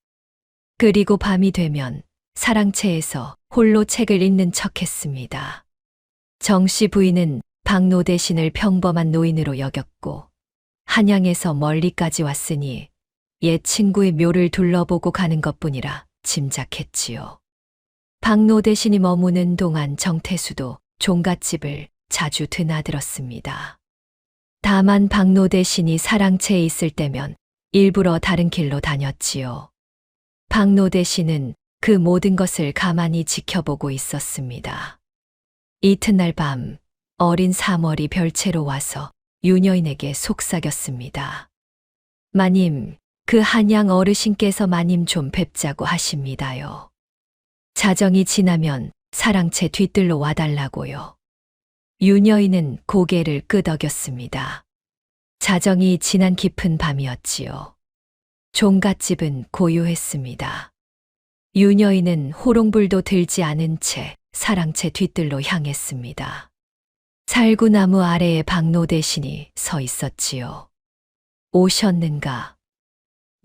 그리고 밤이 되면 사랑채에서 홀로 책을 읽는 척했습니다. 정씨 부인은 박노대 신을 평범한 노인으로 여겼고 한양에서 멀리까지 왔으니 옛 친구의 묘를 둘러보고 가는 것뿐이라 짐작했지요. 박노대 신이 머무는 동안 정태수도 종갓집을 자주 드나들었습니다. 다만 박노 대신이 사랑채에 있을 때면 일부러 다른 길로 다녔지요. 박노 대신은 그 모든 것을 가만히 지켜보고 있었습니다. 이튿날 밤 어린 사월이 별채로 와서 유녀인에게 속삭였습니다. 마님, 그 한양 어르신께서 마님 좀 뵙자고 하십니다요. 자정이 지나면 사랑채 뒤뜰로 와달라고요. 유녀인은 고개를 끄덕였습니다. 자정이 지난 깊은 밤이었지요. 종갓집은 고요했습니다. 유녀인은 호롱불도 들지 않은 채 사랑채 뒤뜰로 향했습니다. 살구나무 아래에 박노 대신이 서 있었지요. 오셨는가?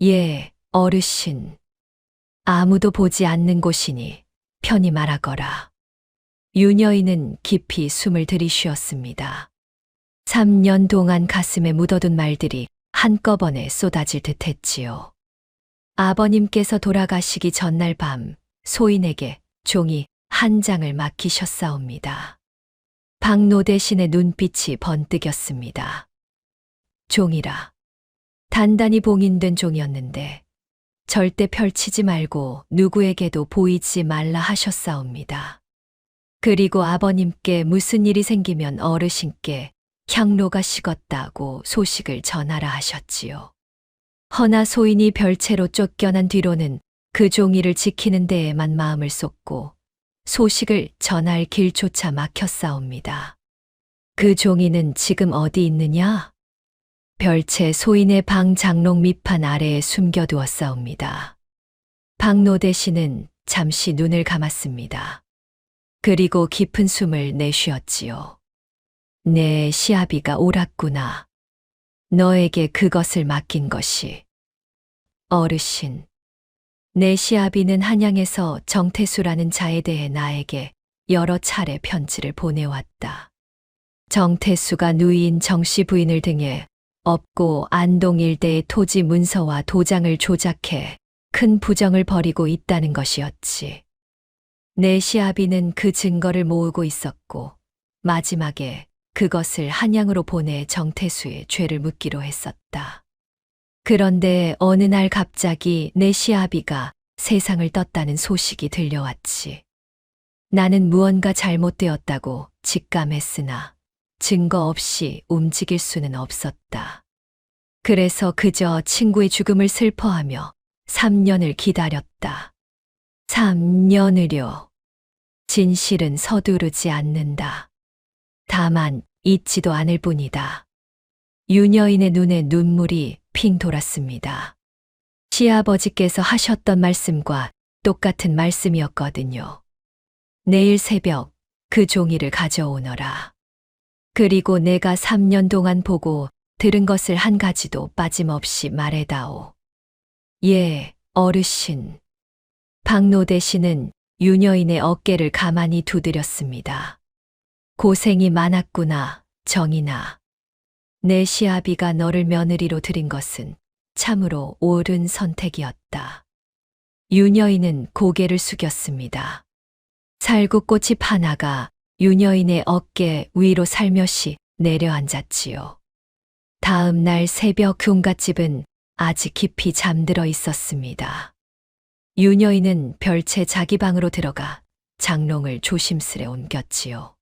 예, 어르신. 아무도 보지 않는 곳이니 편히 말하거라. 유녀인은 깊이 숨을 들이쉬었습니다. 3년 동안 가슴에 묻어둔 말들이 한꺼번에 쏟아질 듯 했지요. 아버님께서 돌아가시기 전날 밤 소인에게 종이 한 장을 맡기셨사옵니다. 박노 대신의 눈빛이 번뜩였습니다. 종이라. 단단히 봉인된 종이었는데 절대 펼치지 말고 누구에게도 보이지 말라 하셨사옵니다. 그리고 아버님께 무슨 일이 생기면 어르신께 향로가 식었다고 소식을 전하라 하셨지요. 허나 소인이 별채로 쫓겨난 뒤로는 그 종이를 지키는 데에만 마음을 쏟고 소식을 전할 길조차 막혔사옵니다. 그 종이는 지금 어디 있느냐? 별채 소인의 방 장롱 밑판 아래에 숨겨두었사옵니다. 박노 대신은 잠시 눈을 감았습니다. 그리고 깊은 숨을 내쉬었지요. 내 시아비가 옳았구나. 너에게 그것을 맡긴 것이. 어르신, 내 시아비는 한양에서 정태수라는 자에 대해 나에게 여러 차례 편지를 보내왔다. 정태수가 누이인 정씨 부인을 등에 업고 안동 일대의 토지 문서와 도장을 조작해 큰 부정을 벌이고 있다는 것이었지. 내 시아비는 그 증거를 모으고 있었고 마지막에 그것을 한양으로 보내 정태수의 죄를 묻기로 했었다. 그런데 어느 날 갑자기 내 시아비가 세상을 떴다는 소식이 들려왔지. 나는 무언가 잘못되었다고 직감했으나 증거 없이 움직일 수는 없었다. 그래서 그저 친구의 죽음을 슬퍼하며 3년을 기다렸다. 3년을요. 진실은 서두르지 않는다. 다만 잊지도 않을 뿐이다. 유녀인의 눈에 눈물이 핑 돌았습니다. 시아버지께서 하셨던 말씀과 똑같은 말씀이었거든요. 내일 새벽 그 종이를 가져오너라. 그리고 내가 3년 동안 보고 들은 것을 한 가지도 빠짐없이 말해다오. 예, 어르신. 박노 대신은 유녀인의 어깨를 가만히 두드렸습니다. 고생이 많았구나, 정인아. 내 시아비가 너를 며느리로 들인 것은 참으로 옳은 선택이었다. 유녀인은 고개를 숙였습니다. 살구꽃이 하나가 유녀인의 어깨 위로 살며시 내려앉았지요. 다음 날 새벽 종갓집은 아직 깊이 잠들어 있었습니다. 유녀인은 별채 자기 방으로 들어가 장롱을 조심스레 옮겼지요.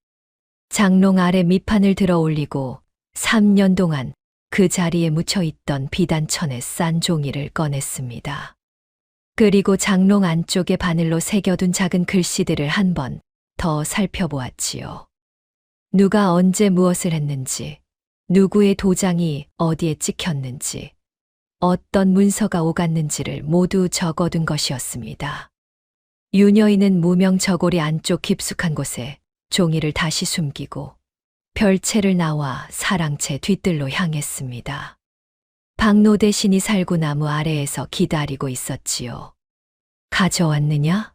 장롱 아래 밑판을 들어 올리고 3년 동안 그 자리에 묻혀있던 비단천에 싼 종이를 꺼냈습니다. 그리고 장롱 안쪽에 바늘로 새겨둔 작은 글씨들을 한 번 더 살펴보았지요. 누가 언제 무엇을 했는지, 누구의 도장이 어디에 찍혔는지, 어떤 문서가 오갔는지를 모두 적어둔 것이었습니다. 유녀인은 무명 저고리 안쪽 깊숙한 곳에 종이를 다시 숨기고 별채를 나와 사랑채 뒤뜰로 향했습니다. 박노 대신이 살구나무 아래에서 기다리고 있었지요. 가져왔느냐?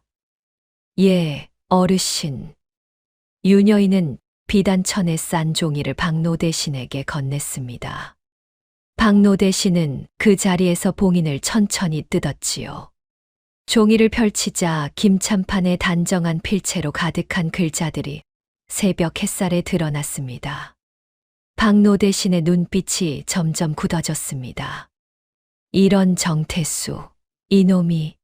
예, 어르신. 유녀인은 비단천에 싼 종이를 박노 대신에게 건넸습니다. 박노 대신은 그 자리에서 봉인을 천천히 뜯었지요. 종이를 펼치자 김참판에 단정한 필체로 가득한 글자들이 새벽 햇살에 드러났습니다. 박노 대신의 눈빛이 점점 굳어졌습니다. 이런 정태수, 이놈이.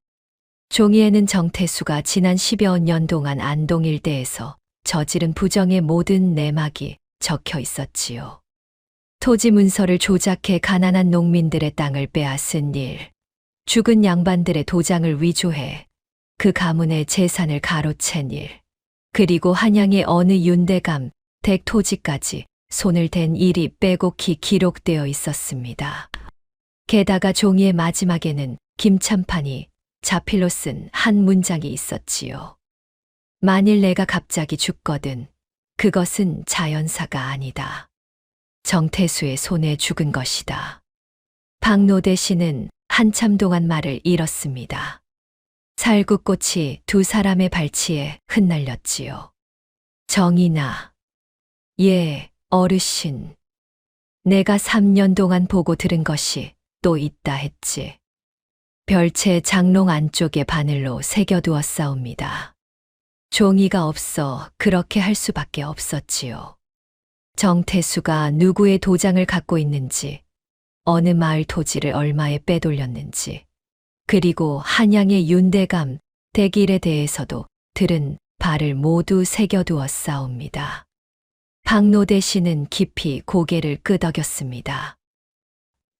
종이에는 정태수가 지난 10여 년 동안 안동 일대에서 저지른 부정의 모든 내막이 적혀 있었지요. 토지 문서를 조작해 가난한 농민들의 땅을 빼앗은 일, 죽은 양반들의 도장을 위조해 그 가문의 재산을 가로챈 일, 그리고 한양의 어느 윤대감 댁 토지까지 손을 댄 일이 빼곡히 기록되어 있었습니다. 게다가 종이의 마지막에는 김참판이 자필로 쓴 한 문장이 있었지요. 만일 내가 갑자기 죽거든, 그것은 자연사가 아니다. 정태수의 손에 죽은 것이다. 박노 대신은 한참 동안 말을 잃었습니다. 살구꽃이 두 사람의 발치에 흩날렸지요. 정이나, 예, 어르신. 내가 3년 동안 보고 들은 것이 또 있다 했지. 별채 장롱 안쪽에 바늘로 새겨두었사옵니다. 종이가 없어 그렇게 할 수밖에 없었지요. 정태수가 누구의 도장을 갖고 있는지, 어느 마을 토지를 얼마에 빼돌렸는지, 그리고 한양의 윤대감 댁일에 대해서도 들은 바를 모두 새겨두었사옵니다. 박노 대신은 깊이 고개를 끄덕였습니다.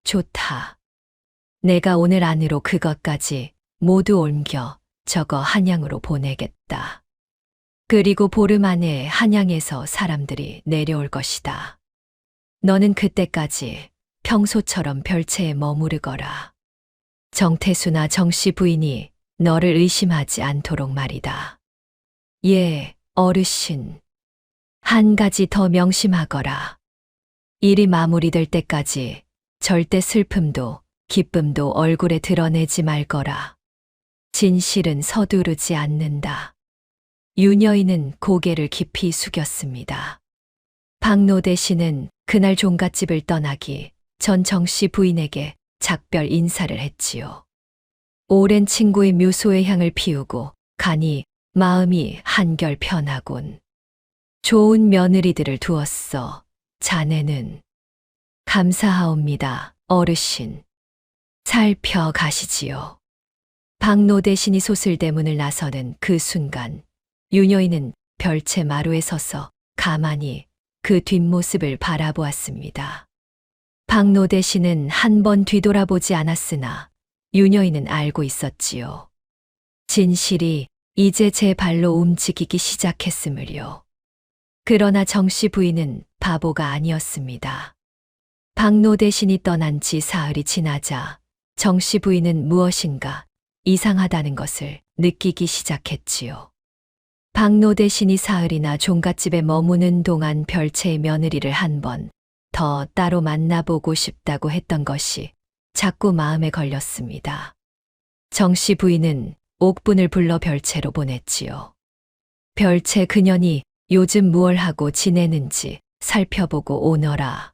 좋다. 내가 오늘 안으로 그것까지 모두 옮겨 적어 한양으로 보내겠다. 그리고 보름 안에 한양에서 사람들이 내려올 것이다. 너는 그때까지 평소처럼 별채에 머무르거라. 정태수나 정씨 부인이 너를 의심하지 않도록 말이다. 예, 어르신. 한 가지 더 명심하거라. 일이 마무리될 때까지 절대 슬픔도 기쁨도 얼굴에 드러내지 말거라. 진실은 서두르지 않는다. 유녀인은 고개를 깊이 숙였습니다. 박노 대신은 그날 종갓집을 떠나기 전 정씨 부인에게 작별 인사를 했지요. 오랜 친구의 묘소의 향을 피우고 가니 마음이 한결 편하군. 좋은 며느리들을 두었어. 자네는. 감사하옵니다, 어르신. 살펴가시지요. 박노 대신이 소슬대문을 나서는 그 순간 유녀인은 별채 마루에 서서 가만히 그 뒷모습을 바라보았습니다. 박노 대신은 한 번 뒤돌아보지 않았으나 유녀인은 알고 있었지요. 진실이 이제 제 발로 움직이기 시작했으므요. 그러나 정씨 부인은 바보가 아니었습니다. 박노 대신이 떠난 지 사흘이 지나자 정씨 부인은 무엇인가 이상하다는 것을 느끼기 시작했지요. 박노 대신이 사흘이나 종갓집에 머무는 동안 별채의 며느리를 한 번 더 따로 만나보고 싶다고 했던 것이 자꾸 마음에 걸렸습니다. 정씨 부인은 옥분을 불러 별채로 보냈지요. 별채 그년이 요즘 무얼 하고 지내는지 살펴보고 오너라.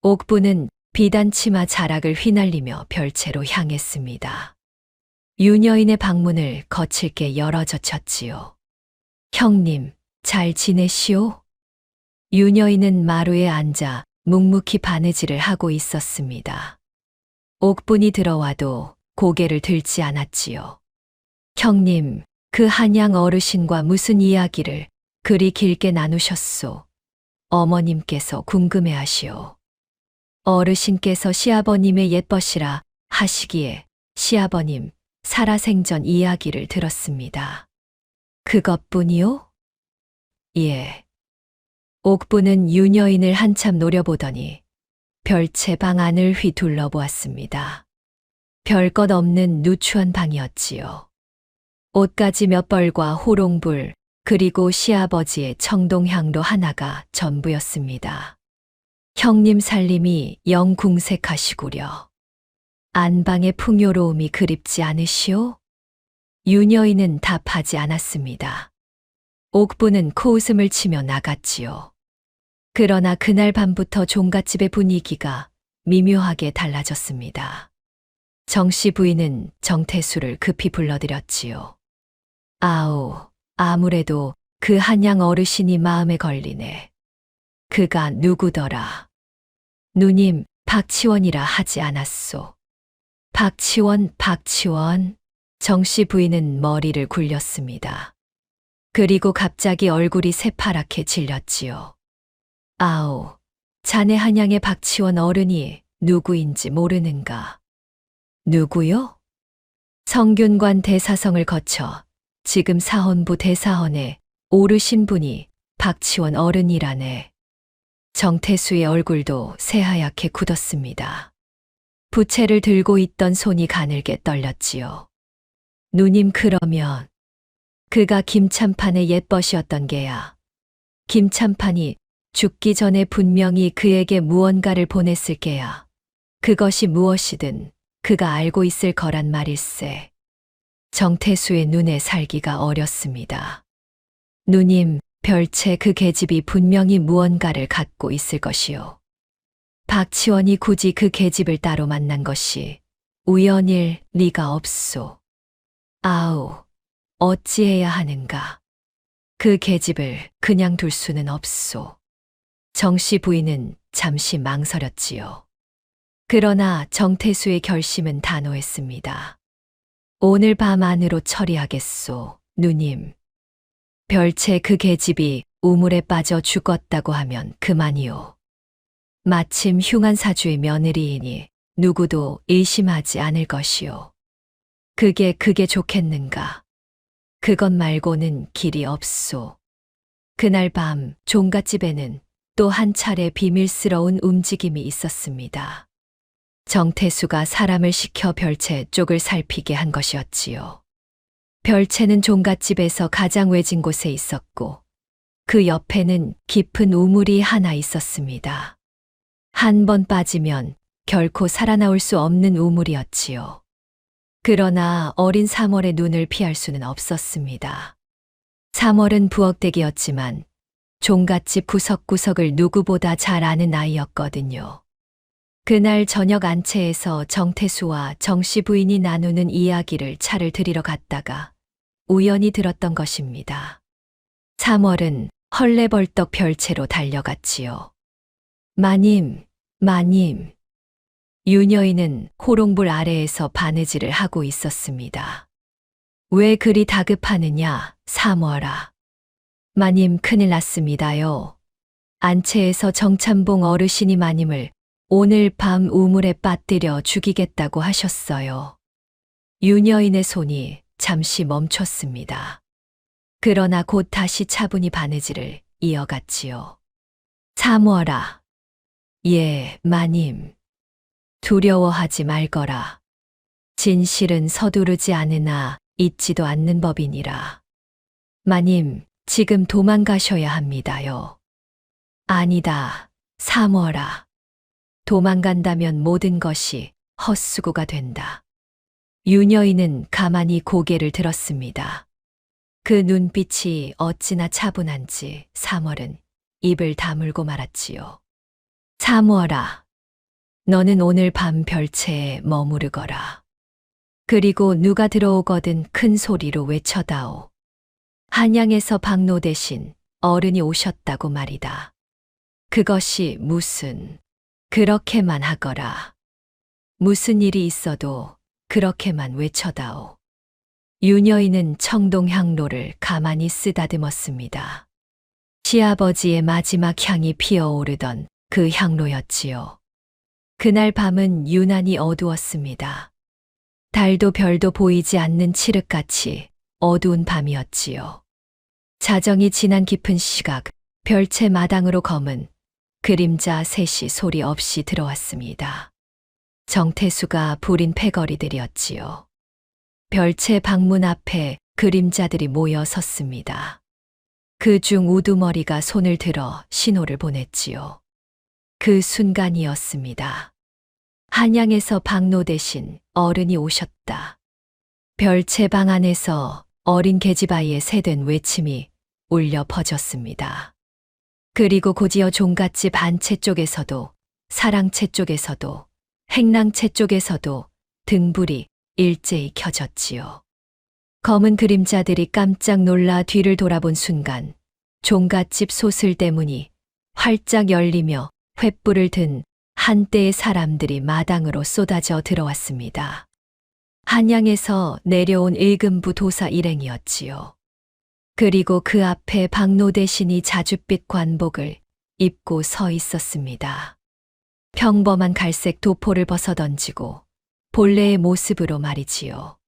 옥분은 비단 치마 자락을 휘날리며 별채로 향했습니다. 유녀인의 방문을 거칠게 열어젖혔지요. 형님, 잘 지내시오? 유녀인은 마루에 앉아 묵묵히 바느질을 하고 있었습니다. 옥분이 들어와도 고개를 들지 않았지요. 형님, 그 한양 어르신과 무슨 이야기를 그리 길게 나누셨소? 어머님께서 궁금해하시오. 어르신께서 시아버님의 옛벗이라 하시기에 시아버님 살아생전 이야기를 들었습니다. 그것뿐이요? 예. 옥분은 유녀인을 한참 노려보더니 별채 방 안을 휘둘러 보았습니다. 별것 없는 누추한 방이었지요. 옷가지 몇 벌과 호롱불, 그리고 시아버지의 청동향로 하나가 전부였습니다. 형님 살림이 영 궁색하시구려. 안방의 풍요로움이 그립지 않으시오? 유녀인은 답하지 않았습니다. 옥분은 코웃음을 치며 나갔지요. 그러나 그날 밤부터 종갓집의 분위기가 미묘하게 달라졌습니다. 정씨 부인은 정태수를 급히 불러들였지요. 아우, 아무래도 그 한양 어르신이 마음에 걸리네. 그가 누구더라? 누님, 박치원이라 하지 않았소. 박치원. 정씨 부인은 머리를 굴렸습니다. 그리고 갑자기 얼굴이 새파랗게 질렸지요. 아우, 자네 한양의 박치원 어른이 누구인지 모르는가? 누구요? 성균관 대사성을 거쳐 지금 사헌부 대사헌에 오르신 분이 박치원 어른이라네. 정태수의 얼굴도 새하얗게 굳었습니다. 부채를 들고 있던 손이 가늘게 떨렸지요. 누님, 그러면 그가 김참판의 옛벗이었던 게야. 김참판이 죽기 전에 분명히 그에게 무언가를 보냈을 게야. 그것이 무엇이든 그가 알고 있을 거란 말일세. 정태수의 눈에 살기가 어렸습니다. 누님, 별채 그 계집이 분명히 무언가를 갖고 있을 것이요. 박치원이 굳이 그 계집을 따로 만난 것이 우연일 리가 없소. 아우, 어찌해야 하는가. 그 계집을 그냥 둘 수는 없소. 정씨 부인은 잠시 망설였지요. 그러나 정태수의 결심은 단호했습니다. 오늘 밤 안으로 처리하겠소, 누님. 별채 그 계집이 우물에 빠져 죽었다고 하면 그만이요. 마침 흉한 사주의 며느리이니 누구도 의심하지 않을 것이요. 그게 좋겠는가. 그것 말고는 길이 없소. 그날 밤 종갓집에는 또 한 차례 비밀스러운 움직임이 있었습니다. 정태수가 사람을 시켜 별채 쪽을 살피게 한 것이었지요. 별채는 종갓집에서 가장 외진 곳에 있었고 그 옆에는 깊은 우물이 하나 있었습니다. 한 번 빠지면 결코 살아나올 수 없는 우물이었지요. 그러나 어린 사월의 눈을 피할 수는 없었습니다. 사월은 부엌댁이었지만 종갓집 구석구석을 누구보다 잘 아는 아이였거든요. 그날 저녁 안채에서 정태수와 정씨 부인이 나누는 이야기를 차를 들이러 갔다가 우연히 들었던 것입니다. 사월은 헐레벌떡 별채로 달려갔지요. 마님. 유녀인은 호롱불 아래에서 바느질을 하고 있었습니다. 왜 그리 다급하느냐, 사월아. 마님, 큰일 났습니다요. 안채에서 정참봉 어르신이 마님을 오늘 밤 우물에 빠뜨려 죽이겠다고 하셨어요. 유녀인의 손이 잠시 멈췄습니다. 그러나 곧 다시 차분히 바느질을 이어갔지요. 사월아. 예, 마님. 두려워하지 말거라. 진실은 서두르지 않으나 잊지도 않는 법이니라. 마님, 지금 도망가셔야 합니다요. 아니다, 사월아. 도망간다면 모든 것이 헛수고가 된다. 유녀인은 가만히 고개를 들었습니다. 그 눈빛이 어찌나 차분한지 사월은 입을 다물고 말았지요. 사월아. 너는 오늘 밤 별채에 머무르거라. 그리고 누가 들어오거든 큰 소리로 외쳐다오. 한양에서 박노 대신 어른이 오셨다고 말이다. 그것이 그렇게만 하거라. 무슨 일이 있어도 그렇게만 외쳐다오. 유녀인은 청동향로를 가만히 쓰다듬었습니다. 시아버지의 마지막 향이 피어오르던 그 향로였지요. 그날 밤은 유난히 어두웠습니다. 달도 별도 보이지 않는 칠흑같이 어두운 밤이었지요. 자정이 지난 깊은 시각, 별채 마당으로 검은 그림자 셋이 소리 없이 들어왔습니다. 정태수가 부린 패거리들이었지요. 별채 방문 앞에 그림자들이 모여 섰습니다. 그중 우두머리가 손을 들어 신호를 보냈지요. 그 순간이었습니다. 한양에서 박노 대신 어른이 오셨다. 별채 방 안에서 어린 계집아이의 새된 외침이 울려 퍼졌습니다. 그리고 곧이어 종갓집 안채 쪽에서도 사랑채 쪽에서도 행랑채 쪽에서도 등불이 일제히 켜졌지요. 검은 그림자들이 깜짝 놀라 뒤를 돌아본 순간 종갓집 소슬 대문이 활짝 열리며 횃불을 든 한때의 사람들이 마당으로 쏟아져 들어왔습니다. 한양에서 내려온 일금부 도사 일행이었지요. 그리고 그 앞에 박노 대신이 자줏빛 관복을 입고 서 있었습니다. 평범한 갈색 도포를 벗어던지고 본래의 모습으로 말이지요.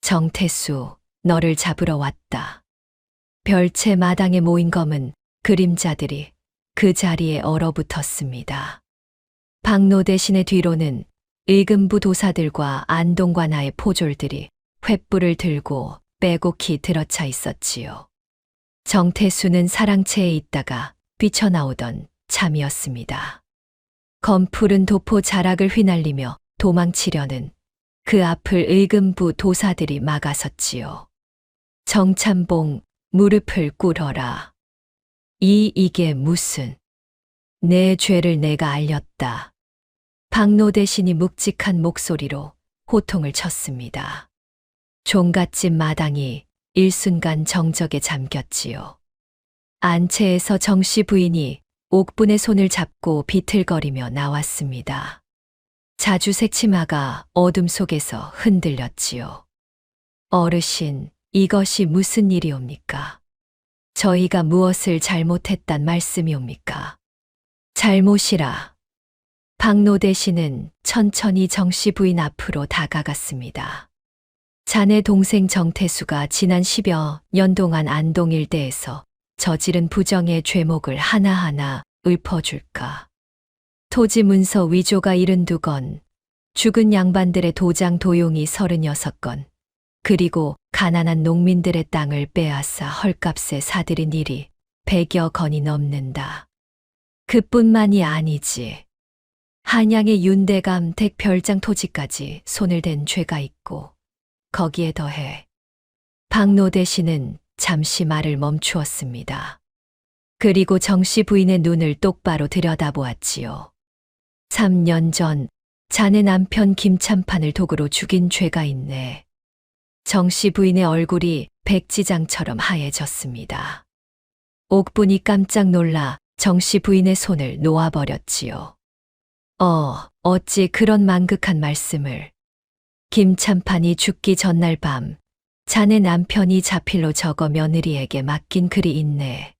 정태수, 너를 잡으러 왔다. 별채 마당에 모인 검은 그림자들이 그 자리에 얼어붙었습니다. 박노 대신의 뒤로는 일금부 도사들과 안동관아의 포졸들이 횃불을 들고 빼곡히 들어차 있었지요. 정태수는 사랑채에 있다가 뛰쳐나오던 참이었습니다. 검푸른 도포 자락을 휘날리며 도망치려는 그 앞을 일금부 도사들이 막아섰지요. 정참봉, 무릎을 꿇어라. 이게 무슨. 내 죄를 내가 알렸다. 박노 대신이 묵직한 목소리로 호통을 쳤습니다. 종갓집 마당이 일순간 정적에 잠겼지요. 안채에서 정씨 부인이 옥분의 손을 잡고 비틀거리며 나왔습니다. 자주색 치마가 어둠 속에서 흔들렸지요. 어르신, 이것이 무슨 일이옵니까? 저희가 무엇을 잘못했단 말씀이옵니까? 잘못이라. 박노 대신은 천천히 정씨 부인 앞으로 다가갔습니다. 자네 동생 정태수가 지난 10여 년 동안 안동 일대에서 저지른 부정의 죄목을 하나하나 읊어줄까. 토지 문서 위조가 72건, 죽은 양반들의 도장 도용이 36건, 그리고 가난한 농민들의 땅을 빼앗아 헐값에 사들인 일이 100여 건이 넘는다. 그뿐만이 아니지. 한양의 윤대감 댁별장 토지까지 손을 댄 죄가 있고 거기에 더해 박노 대신은 잠시 말을 멈추었습니다. 그리고 정씨 부인의 눈을 똑바로 들여다보았지요. 3년 전 자네 남편 김참판을 도구로 죽인 죄가 있네. 정씨 부인의 얼굴이 백지장처럼 하얘졌습니다. 옥분이 깜짝 놀라 정씨 부인의 손을 놓아버렸지요. 어찌 그런 망극한 말씀을. 김참판이 죽기 전날 밤 자네 남편이 자필로 적어 며느리에게 맡긴 글이 있네.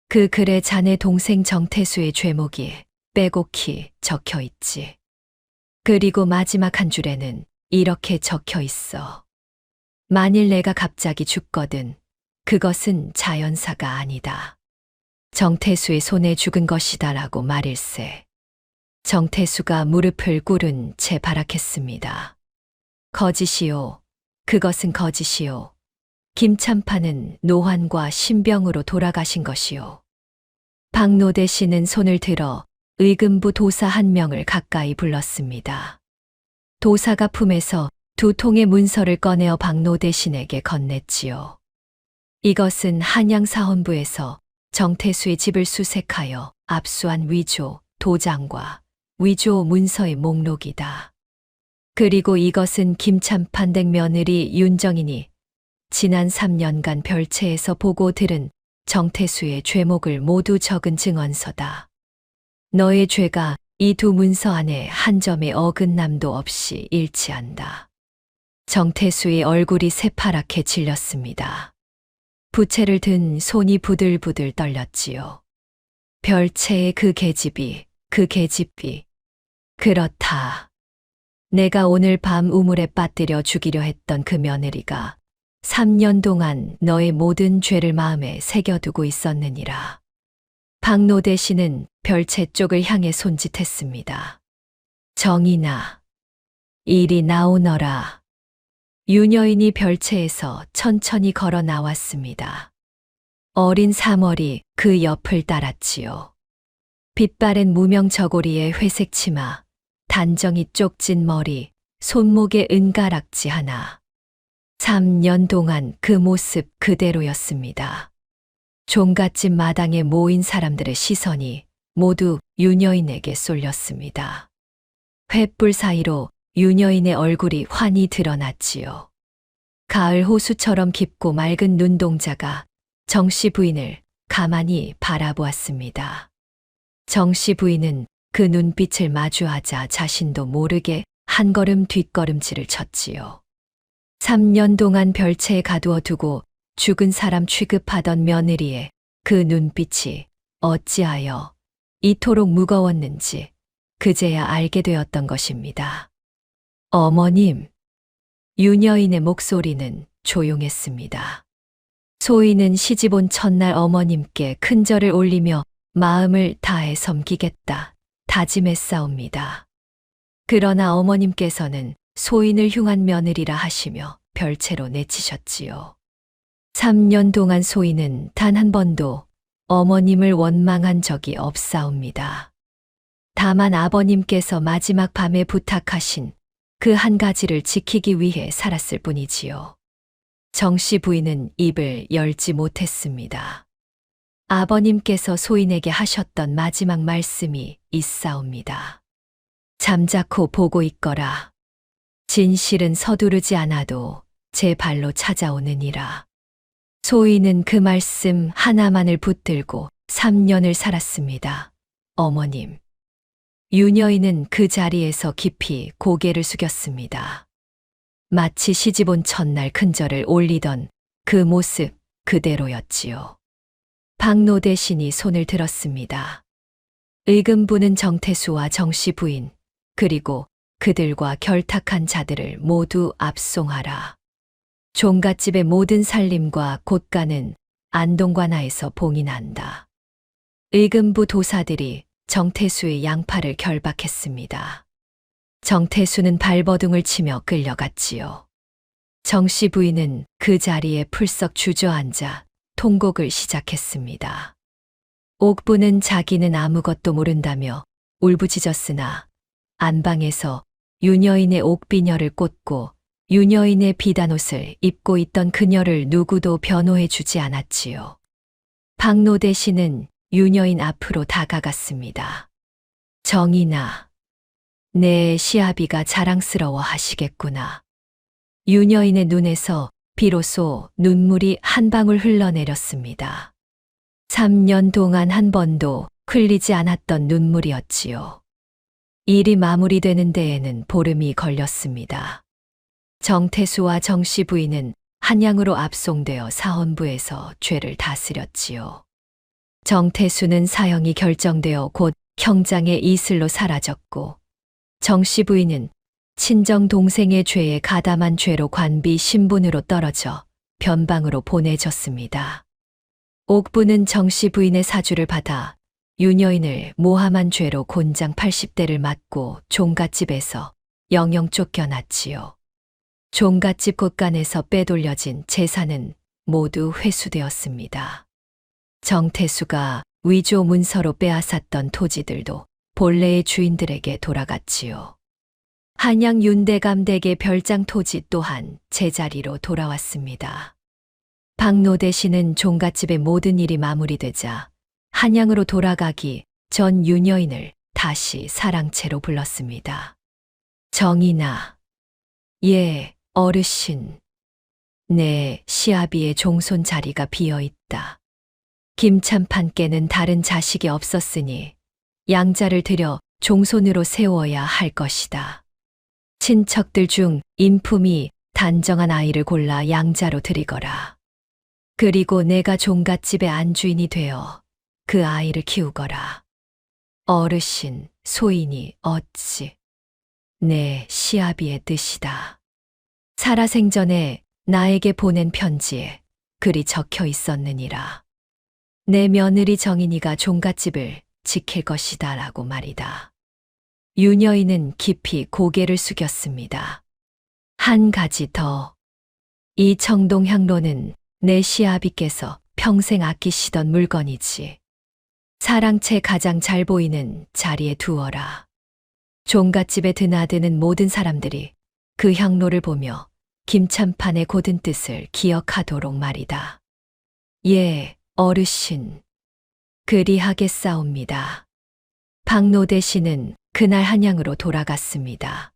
그 글에 자네 동생 정태수의 죄목이 빼곡히 적혀 있지. 그리고 마지막 한 줄에는 이렇게 적혀 있어. 만일 내가 갑자기 죽거든 그것은 자연사가 아니다. 정태수의 손에 죽은 것이다라고 말일세. 정태수가 무릎을 꿇은 채 발악했습니다. 거짓이요. 그것은 거짓이요. 김참판은 노환과 신병으로 돌아가신 것이요. 박노 대신은 손을 들어 의금부 도사 한 명을 가까이 불렀습니다. 도사가 품에서 2통의 문서를 꺼내어 박노 대신에게 건넸지요. 이것은 한양사헌부에서 정태수의 집을 수색하여 압수한 위조 도장과 위조 문서의 목록이다. 그리고 이것은 김참판 댁 며느리 윤정인이 지난 3년간 별채에서 보고 들은 정태수의 죄목을 모두 적은 증언서다. 너의 죄가 이 2 문서 안에 한 점의 어긋남도 없이 일치한다. 정태수의 얼굴이 새파랗게 질렸습니다. 부채를 든 손이 부들부들 떨렸지요. 별채의 그 계집이 그렇다. 내가 오늘 밤 우물에 빠뜨려 죽이려 했던 그 며느리가 3년 동안 너의 모든 죄를 마음에 새겨두고 있었느니라. 박노 대신은 별채 쪽을 향해 손짓했습니다. 정인아, 이리 나오너라. 유녀인이 별채에서 천천히 걸어 나왔습니다. 어린 사머리 그 옆을 따랐지요. 빛바랜 무명 저고리에 회색 치마, 단정히 쪽진 머리, 손목에 은가락지 하나. 3년 동안 그 모습 그대로였습니다. 종갓집 마당에 모인 사람들의 시선이 모두 유녀인에게 쏠렸습니다. 횃불 사이로 유녀인의 얼굴이 환히 드러났지요. 가을 호수처럼 깊고 맑은 눈동자가 정씨 부인을 가만히 바라보았습니다. 정씨 부인은 그 눈빛을 마주하자 자신도 모르게 한 걸음 뒷걸음질을 쳤지요. 3년 동안 별채에 가두어 두고 죽은 사람 취급하던 며느리의 그 눈빛이 어찌하여 이토록 무거웠는지 그제야 알게 되었던 것입니다. 어머님, 유녀인의 목소리는 조용했습니다. 소인은 시집 온 첫날 어머님께 큰절을 올리며 마음을 다해 섬기겠다 다짐했사옵니다. 그러나 어머님께서는 소인을 흉한 며느리라 하시며 별채로 내치셨지요. 3년 동안 소인은 단 한 번도 어머님을 원망한 적이 없사옵니다. 다만 아버님께서 마지막 밤에 부탁하신 그 한 가지를 지키기 위해 살았을 뿐이지요. 정씨 부인은 입을 열지 못했습니다. 아버님께서 소인에게 하셨던 마지막 말씀이 있사옵니다. 잠자코 보고 있거라. 진실은 서두르지 않아도 제 발로 찾아오느니라. 소인은 그 말씀 하나만을 붙들고 3년을 살았습니다. 어머님. 유녀인은 그 자리에서 깊이 고개를 숙였습니다. 마치 시집 온 첫날 큰절을 올리던 그 모습 그대로였지요. 박노 대신이 손을 들었습니다. 의금부는 정태수와 정씨 부인, 그리고 그들과 결탁한 자들을 모두 압송하라. 종갓집의 모든 살림과 곳간은 안동관하에서 봉인한다. 의금부 도사들이 정태수의 양팔을 결박했습니다. 정태수는 발버둥을 치며 끌려갔지요. 정씨 부인은 그 자리에 풀썩 주저앉아 통곡을 시작했습니다. 옥부는 자기는 아무것도 모른다며 울부짖었으나 안방에서 유녀인의 옥비녀를 꽂고 유녀인의 비단옷을 입고 있던 그녀를 누구도 변호해 주지 않았지요. 박노 대신은 유녀인 앞으로 다가갔습니다. 정인아, 내 시아비가 자랑스러워 하시겠구나. 유녀인의 눈에서 비로소 눈물이 한 방울 흘러내렸습니다. 3년 동안 한 번도 흘리지 않았던 눈물이었지요. 일이 마무리되는 데에는 보름이 걸렸습니다. 정태수와 정씨 부인은 한양으로 압송되어 사헌부에서 죄를 다스렸지요. 정태수는 사형이 결정되어 곧 형장의 이슬로 사라졌고, 정씨 부인은 친정 동생의 죄에 가담한 죄로 관비 신분으로 떨어져 변방으로 보내졌습니다. 옥부는 정씨 부인의 사주를 받아 유녀인을 모함한 죄로 곤장 80대를 맞고 종갓집에서 영영 쫓겨났지요. 종갓집 곳간에서 빼돌려진 재산은 모두 회수되었습니다. 정태수가 위조 문서로 빼앗았던 토지들도 본래의 주인들에게 돌아갔지요. 한양 윤대감 댁의 별장 토지 또한 제자리로 돌아왔습니다. 박노 대신은 종갓집의 모든 일이 마무리되자 한양으로 돌아가기 전 유녀인을 다시 사랑채로 불렀습니다. 정인아, 예, 어르신. 내 시아비의 종손 자리가 비어있다. 김참판께는 다른 자식이 없었으니 양자를 들여 종손으로 세워야 할 것이다. 친척들 중 인품이 단정한 아이를 골라 양자로 드리거라. 그리고 내가 종갓집의 안주인이 되어 그 아이를 키우거라. 어르신, 소인이 어찌 내 시아비의 뜻이다. 살아생전에 나에게 보낸 편지에 글이 적혀 있었느니라. 내 며느리 정인이가 종갓집을 지킬 것이다 라고 말이다. 유녀인은 깊이 고개를 숙였습니다. 한 가지 더. 이 청동향로는 내 시아비께서 평생 아끼시던 물건이지. 사랑채 가장 잘 보이는 자리에 두어라. 종갓집에 드나드는 모든 사람들이 그 향로를 보며 김참판의 고든 뜻을 기억하도록 말이다. 예, 어르신. 그리하겠사옵니다. 박노 대신은 그날 한양으로 돌아갔습니다.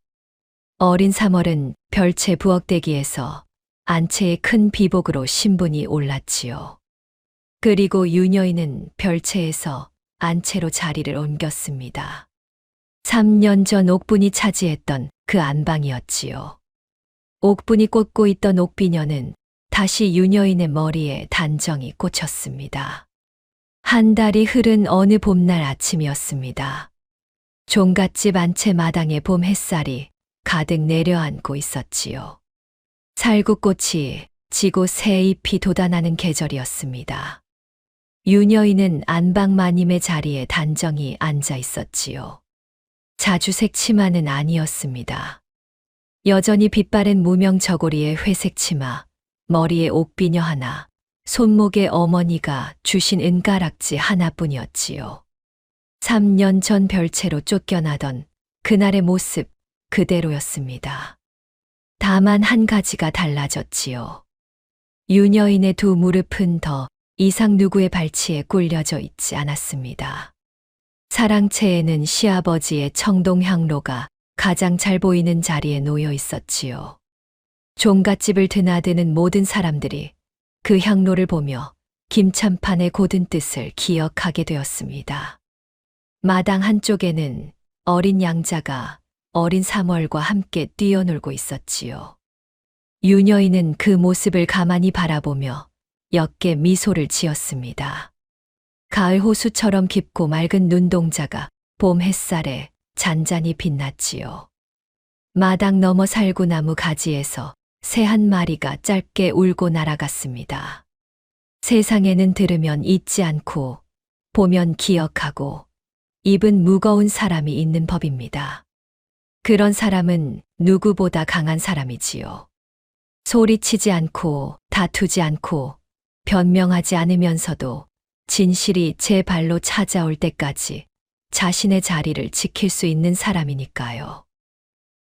어린 3월은 별채 부엌대기에서 안채의 큰 비복으로 신분이 올랐지요. 그리고 유녀인은 별채에서 안채로 자리를 옮겼습니다. 3년 전 옥분이 차지했던 그 안방이었지요. 옥분이 꽂고 있던 옥비녀는 다시 유녀인의 머리에 단정히 꽂혔습니다. 한 달이 흐른 어느 봄날 아침이었습니다. 종갓집 안채 마당에 봄 햇살이 가득 내려앉고 있었지요. 살구꽃이 지고 새 잎이 돋아나는 계절이었습니다. 유녀인은 안방 마님의 자리에 단정히 앉아 있었지요. 자주색 치마는 아니었습니다. 여전히 빛바랜 무명 저고리에 회색 치마, 머리에 옥비녀 하나, 손목에 어머니가 주신 은가락지 하나뿐이었지요. 3년 전 별채로 쫓겨나던 그날의 모습 그대로였습니다. 다만 한 가지가 달라졌지요. 유녀인의 두 무릎은 더 이상 누구의 발치에 꿀려져 있지 않았습니다. 사랑채에는 시아버지의 청동향로가 가장 잘 보이는 자리에 놓여 있었지요. 종갓집을 드나드는 모든 사람들이 그 향로를 보며 김참판의 고든 뜻을 기억하게 되었습니다. 마당 한쪽에는 어린 양자가 어린 사월과 함께 뛰어놀고 있었지요. 유녀인은 그 모습을 가만히 바라보며 옅게 미소를 지었습니다. 가을 호수처럼 깊고 맑은 눈동자가 봄 햇살에 잔잔히 빛났지요. 마당 너머 살구나무 가지에서 새 한 마리가 짧게 울고 날아갔습니다. 세상에는 들으면 잊지 않고 보면 기억하고 입은 무거운 사람이 있는 법입니다. 그런 사람은 누구보다 강한 사람이지요. 소리치지 않고 다투지 않고 변명하지 않으면서도 진실이 제 발로 찾아올 때까지 자신의 자리를 지킬 수 있는 사람이니까요.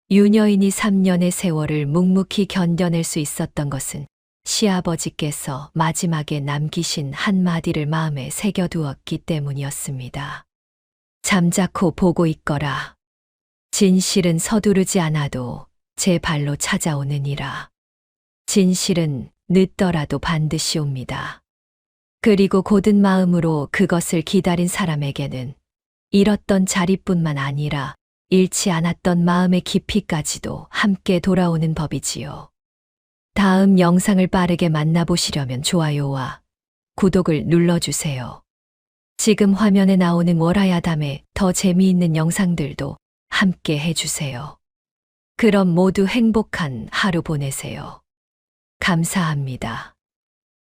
유녀인이 3년의 세월을 묵묵히 견뎌낼 수 있었던 것은 시아버지께서 마지막에 남기신 한마디를 마음에 새겨두었기 때문이었습니다. 잠자코 보고 있거라. 진실은 서두르지 않아도 제 발로 찾아오느니라. 진실은 늦더라도 반드시 옵니다. 그리고 고든 마음으로 그것을 기다린 사람에게는 잃었던 자리뿐만 아니라 잃지 않았던 마음의 깊이까지도 함께 돌아오는 법이지요. 다음 영상을 빠르게 만나보시려면 좋아요와 구독을 눌러주세요. 지금 화면에 나오는 월화야담의 더 재미있는 영상들도 함께 해주세요. 그럼 모두 행복한 하루 보내세요. 감사합니다.